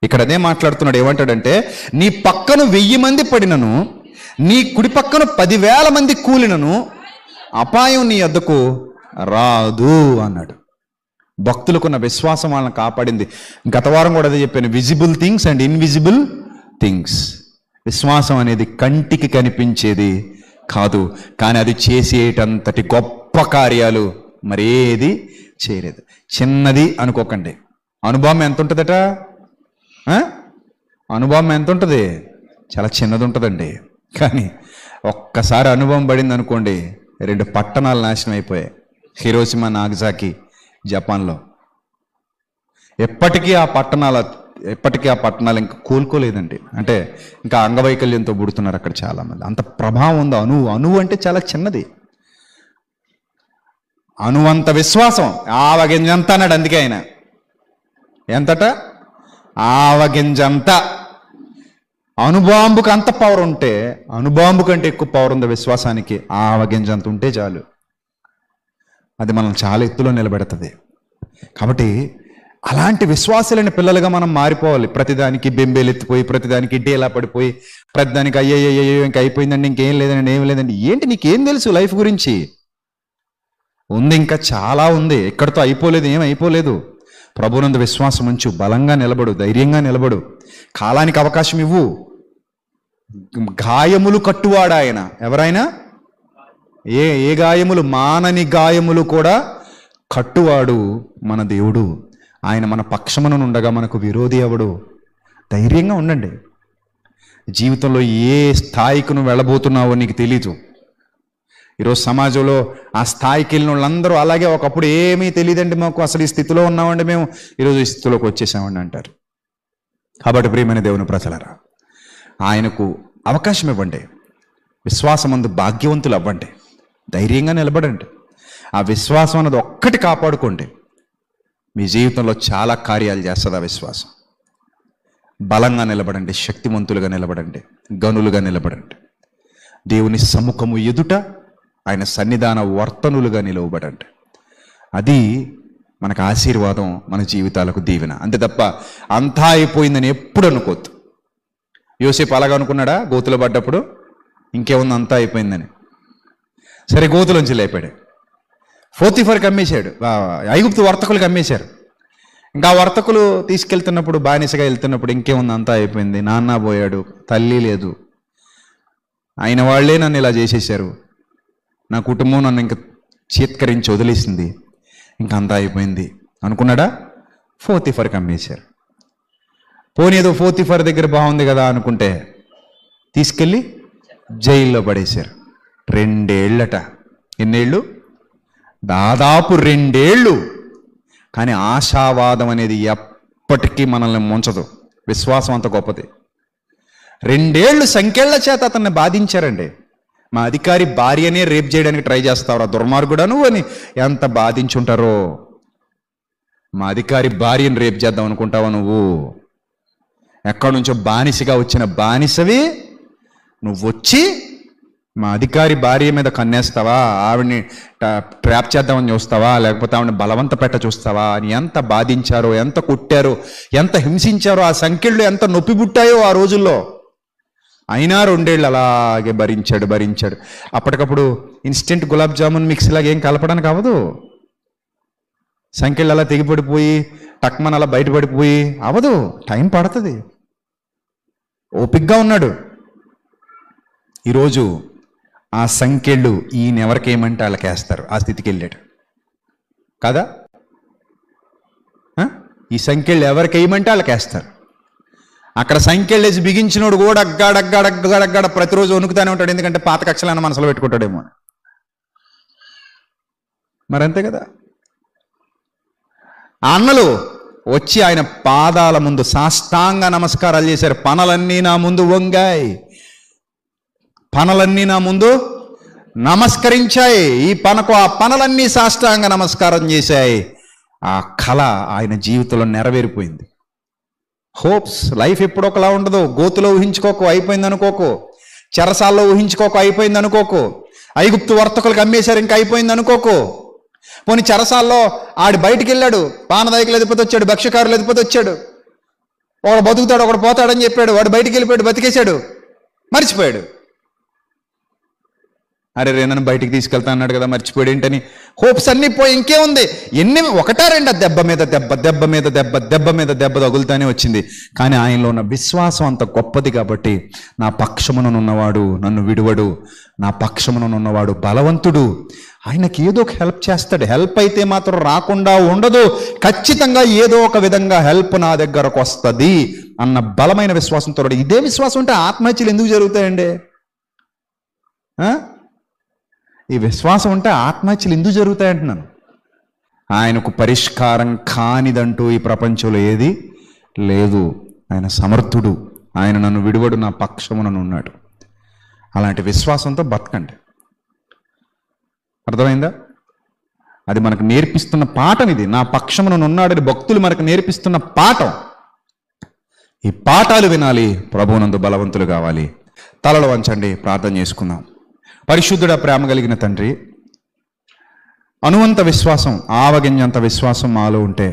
ఇక్కడ అదే మాట్లాడుతున్నాడు. ఏమంటాడంటే, నీ పక్కన 1000 మంది పడినను, నీ కుడి పక్కన 10,000 మంది కూలినను అపాయం నీ యొద్దకు రాదు అన్నాడు. భక్తులకున్న విశ్వాసం వాళ్ళని కాపాడింది. గత వారం కూడా అదే చెప్పాను, visible things and invisible things. విశ్వాసం అనేది కంటికి కనిపించేది కాదు, కానీ అది చేసేటంతటి గొప్ప కార్యాలు మరేది చేయలేదు. చిన్నది అనుకోకండి. అనుభవం ఎంత ఉంటుందట? అనుభవం ఎంత ఉంటుంది? చాలా చిన్నది ఉంటుందండి. కానీ ఒక్కసారి అనుభవం పడింది అనుకోండి, 2 పట్టణాలు నాశనం అయిపోయాయి. హిరోషిమా, నాగసాకి, జపాన్లో. ఎప్పటికీ ఆ పట్టణాలు ఇంకా కోలుకోలేదండి. అంటే ఇంకా అంగవైకల్యంతో పుడుతున్నారు అక్కడ చాలామంది. అంత ప్రభావం ఉంది. అణువు అంటే చాలా చిన్నది. అణువంత విశ్వాసం, ఆవగింజంత అన్నాడు. అందుకే ఆయన ఎంతట? ఆవగింజంత. అణుబాంబుకి అంత పవర్ ఉంటే, అణుబాంబు కంటే ఎక్కువ పవర్ ఉంది విశ్వాసానికి. ఆవగింజంత ఉంటే చాలు, అది మనం చాలా ఎత్తులో నిలబెడుతుంది. కాబట్టి అలాంటి విశ్వాసాలైన పిల్లలుగా మనం మారిపోవాలి. ప్రతిదానికి బెంబేలెత్తిపోయి, ప్రతిదానికి డేలా పడిపోయి, ప్రతిదానికి అయ్యో ఇంకా అయిపోయిందండి, ఇంకేం లేదండి, ఏం లేదండి. ఏంటి నీకేం తెలుసు లైఫ్ గురించి? ఉంది, ఇంకా చాలా ఉంది. ఎక్కడితో అయిపోలేదు, ఏం అయిపోలేదు. ప్రభువునందు విశ్వాసం ఉంచు, బలంగా నిలబడు, ధైర్యంగా నిలబడు, కాలానికి అవకాశం ఇవ్వు. గాయములు కట్టువాడు ఆయన. ఎవరైనా ఏ గాయములు, మానని గాయములు కూడా కట్టువాడు మన దేవుడు. ఆయన మన పక్షమునుండగా మనకు విరోధి ఎవడు? ధైర్యంగా ఉండండి. జీవితంలో ఏ స్థాయికి నువ్వు వెళ్ళబోతున్నావో నీకు తెలీదు. ఈరోజు సమాజంలో ఆ స్థాయికి వెళ్ళిన వాళ్ళందరూ అలాగే, ఒకప్పుడు ఏమీ తెలియదండి మాకు, అసలు ఈ స్థితిలో ఉన్నామండి మేము, ఈరోజు ఈ స్థితిలోకి వచ్చేసామండి అంటారు. కాబట్టి ప్రియమైన దేవుని ప్రజలారా, ఆయనకు అవకాశం ఇవ్వండి. విశ్వాసమందు భాగ్యవంతులు అవ్వండి. ధైర్యంగా నిలబడండి. ఆ విశ్వాసం అన్నది ఒక్కటి కాపాడుకోండి. మీ జీవితంలో చాలా కార్యాలు చేస్తుంది ఆ విశ్వాసం. బలంగా నిలబడండి, శక్తివంతులుగా నిలబడండి, గనులుగా నిలబడండి. దేవుని సముఖము ఎదుట ఆయన సన్నిధాన వర్తనులుగా నిలవబడండి. అది మనకు ఆశీర్వాదం, మన జీవితాలకు దీవెన. అంతే తప్ప అంతా అయిపోయిందని ఎప్పుడు అనుకోవద్దు. యోసేపు అలాగా అనుకున్నాడా? గోతులో పడ్డప్పుడు ఇంకేముంది, అంతా అయిపోయిందని. సరే, గోతులోంచి లేపాడు. పోతీఫర్కి అమ్మేశాడు, ఐగుప్తు వర్తకులకు అమ్మేశారు. ఇంకా వర్తకులు తీసుకెళ్తున్నప్పుడు, బానిసగా వెళ్తున్నప్పుడు ఇంకేముంది, అంతా అయిపోయింది, నాన్న పోయాడు, తల్లి లేదు, ఆయన వాళ్ళే నన్ను ఇలా చేసేసారు, నా కుటుంబం నన్ను ఇంకా చీత్కరించి వదిలేసింది, ఇంకంతా అయిపోయింది అనుకున్నాడా? పోతీఫర్కి అమ్మేశారు. పోనీ ఏదో పోతీఫర్ దగ్గర బాగుంది కదా అనుకుంటే తీసుకెళ్ళి జైల్లో పడేశారు. 2 ఏళ్ళట. ఎన్నేళ్ళు? దాదాపు 2 ఏళ్ళు. కానీ ఆశావాదం అనేది ఎప్పటికీ మనల్ని ముంచదు. విశ్వాసం అంత గొప్పది. 2 ఏళ్ళు సంఖ్యల చేత అతన్ని బాధించారండి. మా అధికారి భార్యనే రేప్ చేయడానికి ట్రై చేస్తావురా దుర్మార్గుడా నువ్వు అని ఎంత బాధించుంటారో. మా అధికారి భార్యను రేప్ చేద్దాం అనుకుంటావా నువ్వు? ఎక్కడి నుంచో బానిసగా వచ్చిన బానిసవి నువ్వు వచ్చి మా అధికారి భార్య మీద కన్నేస్తావా? ఆవిడ్ని ట్రాప్ చేద్దామని చూస్తావా? లేకపోతే ఆవిడని బలవంత పెట్ట చూస్తావా అని ఎంత బాధించారో, ఎంత కొట్టారో, ఎంత హింసించారో, ఆ సంఖ్యలు ఎంత నొప్పి పుట్టాయో ఆ రోజుల్లో. అయినా 2 ఏళ్ళు అలాగే భరించాడు. అప్పటికప్పుడు ఇన్స్టెంట్ గులాబ్ జామున్ మిక్స్ లాగా ఏం కలపడానికి అవ్వదు. సంఖ్యలు అలా తెగిపడిపోయి టక్మన్ అలా బయటపడిపోయి అవ్వదు, టైం పడుతుంది. ఓపిగ్గా ఉన్నాడు. ఈరోజు ఆ సంఖ్యలు ఈయన ఎవరికేమంటే వాళ్ళకేస్తారు. ఆ స్థితికి వెళ్ళాడు కదా. ఈ సంఖ్యలు ఎవరికేయమంటే వాళ్ళకేస్తారు. అక్కడ సంఖ్యలు వేసి బిగించినోడు కూడా అగ్గాడగ్గాడ ప్రతిరోజు వణుకుతానే ఉంటాడు. ఎందుకంటే పాత కక్షలన్న మనసులో పెట్టుకుంటాడేమో. మరంతే కదా. ఆ అన్నలు వచ్చి ఆయన పాదాల ముందు సాష్టాంగ నమస్కారాలు చేశారు. పనులన్నీ నా ముందు వంగాయి, పనులన్నీ నా ముందు నమస్కరించాయి. ఈ పనకు ఆ పనులన్నీ సాష్టాంగ నమస్కారం చేశాయి. ఆ కళ ఆయన జీవితంలో నెరవేరిపోయింది. హోప్స్, లైఫ్ ఎప్పుడు ఒకలా ఉండదు. గోతులో ఊహించుకోకు అయిపోయింది అనుకోకు, చెరసాల్లో ఊహించుకోకు అయిపోయింది అనుకోకు, ఐగుప్తు వర్తకులకు అమ్మేశారు ఇంకా అయిపోయింది అనుకోకు. పోనీ చెరసాల్లో ఆడి బయటికి వెళ్ళాడు, పానదాయకులు ఎదిపోతే వచ్చాడు, భక్ష్యకారులు ఎదిపోతే వచ్చాడు, ఒకడు బతుకుతాడు ఒకడు పోతాడని చెప్పాడు, వాడు బయటికి వెళ్ళిపోయాడు, బతికేశాడు, మర్చిపోయాడు. అరే నన్ను బయటికి తీసుకెళ్తా అన్నాడు కదా, మర్చిపోయాడు ఏంటని హోప్స్ అన్నీ పోయి ఇంకేముంది. ఎన్ని 1-2 దెబ్బ మీద దెబ్బ తగులుతానే వచ్చింది. కానీ ఆయనలో ఉన్న విశ్వాసం అంత గొప్పది కాబట్టి నా పక్షముననున్నవాడు నన్ను విడువడు, నా పక్షముననున్నవాడు బలవంతుడు, ఆయనకి ఏదో ఒక హెల్ప్ చేస్తాడు. హెల్ప్ అయితే మాత్రం రాకుండా ఉండదు, ఖచ్చితంగా ఏదో ఒక విధంగా హెల్ప్ నా దగ్గరకు వస్తుంది అన్న బలమైన విశ్వాసంతో. ఇదే విశ్వాసం ఉంటే ఆత్మహత్యలు ఎందుకు జరుగుతాయండి? ఈ విశ్వాసం ఉంటే ఆత్మహత్యలు ఎందుకు జరుగుతాయంటున్నాను. ఆయనకు పరిష్కారం కానిదంటూ ఈ ప్రపంచంలో ఏది లేదు. ఆయన సమర్థుడు, ఆయన నన్ను విడువడు, నా పక్షమునను ఉన్నాడు. అలాంటి విశ్వాసంతో బతకండి. అర్థమైందా? అది మనకు నేర్పిస్తున్న పాఠం. ఇది నా పక్షమునను ఉన్నాడని భక్తులు మనకు నేర్పిస్తున్న పాఠం. ఈ పాఠాలు వినాలి, ప్రభువునందు బలవంతులు కావాలి. తలలు వంచండి, ప్రార్థన చేసుకుందాం. పరిశుద్ధుడా, ప్రేమ కలిగిన తండ్రి, అనువంత విశ్వాసం, ఆవగింజంత విశ్వాసం మాలో ఉంటే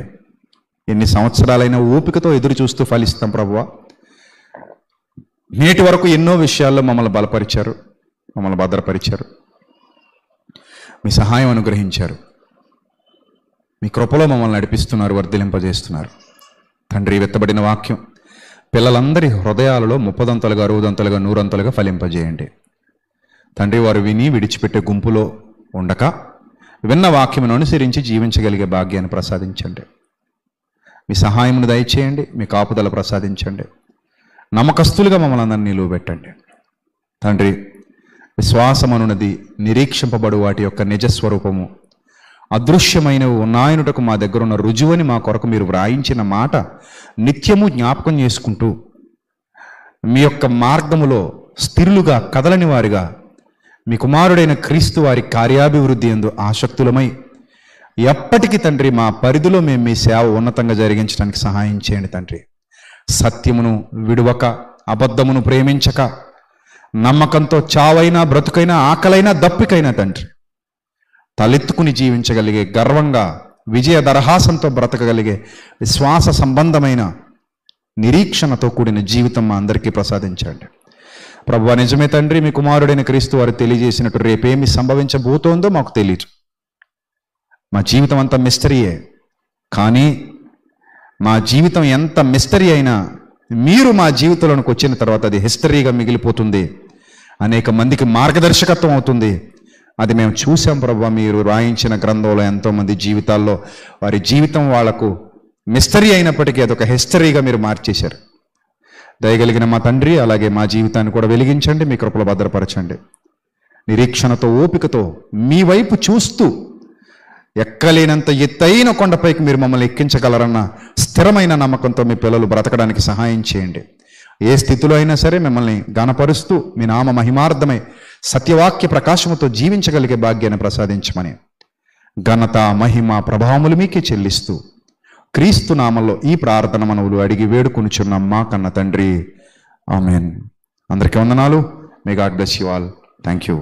ఎన్ని సంవత్సరాలైనా ఓపికతో ఎదురు చూస్తూ ఫలిస్తాం ప్రభువా. నేటి వరకు ఎన్నో విషయాల్లో మమ్మల్ని బలపరిచారు, మమ్మల్ని భద్రపరిచారు, మీ సహాయం అనుగ్రహించారు, మీ కృపలో మమ్మల్ని నడిపిస్తున్నారు, వర్ధిలింపజేస్తున్నారు. తండ్రి, వెత్తబడిన వాక్యం పిల్లలందరి హృదయాలలో 30 60 100 ఫలింపజేయండి తండ్రి. వారు విని విడిచిపెట్టే గుంపులో ఉండక విన్న వాక్యమును అనుసరించి జీవించగలిగే భాగ్యాన్ని ప్రసాదించండి. మీ సహాయమును దయచేయండి, మీ కాపుదల ప్రసాదించండి. నమ్మకస్తులుగా మమ్మల్ని అందరినీ నిలువబెట్టండి తండ్రి. విశ్వాసమనున్నది నిరీక్షింపబడు వాటి యొక్క నిజస్వరూపము, అదృశ్యమైనవి ఉన్నాయనుటకు మా దగ్గర ఉన్న రుజువని మా కొరకు మీరు వ్రాయించిన మాట నిత్యము జ్ఞాపకం చేసుకుంటూ మీ యొక్క మార్గములో స్థిరులుగా కదలని వారిగా మీ కుమారుడైన క్రీస్తు వారి కార్యాభివృద్ధి యందు ఆసక్తులమై ఎప్పటికీ తండ్రి మా పరిధిలో మేము మీ సేవ ఉన్నతంగా జరిగించడానికి సహాయం చేయండి తండ్రి. సత్యమును విడువక, అబద్ధమును ప్రేమించక, నమ్మకంతో చావైనా బ్రతుకైనా ఆకలైనా దప్పికైనా తండ్రి తలెత్తుకుని జీవించగలిగే, గర్వంగా విజయ దరహాసంతో బ్రతకగలిగే విశ్వాస సంబంధమైన నిరీక్షణతో కూడిన జీవితం మా అందరికీ ప్రసాదించండి ప్రభువా. నిజమే తండ్రి, మీ కుమారుడైన క్రీస్తు వారు తెలియజేసినట్టు రేపేమి సంభవించబోతోందో మాకు తెలియదు. మా జీవితం అంతా మిస్టరీయే. కానీ మా జీవితం ఎంత మిస్టరీ అయినా మీరు మా జీవితంలోనికి వచ్చిన తర్వాత అది హిస్టరీగా మిగిలిపోతుంది, అనేక మందికి మార్గదర్శకత్వం అవుతుంది. అది మేము చూసాం ప్రభువా. మీరు రాయించిన గ్రంథంలో ఎంతోమంది జీవితాల్లో వారి జీవితం వాళ్లకు మిస్టరీ అయినప్పటికీ అదొక హిస్టరీగా మీరు మార్చేశారు. దయగలిగిన మా తండ్రి, అలాగే మా జీవితాన్ని కూడా వెలిగించండి, మీ కృపలో భద్రపరచండి. నిరీక్షణతో, ఓపికతో మీ వైపు చూస్తూ ఎక్కలేనంత ఎత్తైన కొండపైకి మీరు మమ్మల్ని ఎక్కించగలరన్న స్థిరమైన నమ్మకంతో మీ పిల్లలు బ్రతకడానికి సహాయం చేయండి. ఏ స్థితిలో అయినా సరే మిమ్మల్ని గణపరుస్తూ మీ నామ మహిమార్థమై సత్యవాక్య ప్రకాశముతో జీవించగలిగే భాగ్యాన్ని ప్రసాదించమని ఘనత, మహిమ, ప్రభావములు మీకే చెల్లిస్తూ క్రీస్తు నామంలో ఈ ప్రార్థన మనవులు అడిగి వేడుకొనుచున్నాం మా కన్న తండ్రి. ఆమెన్. అందరికీ వందనాలు. May God bless you all. Thank you.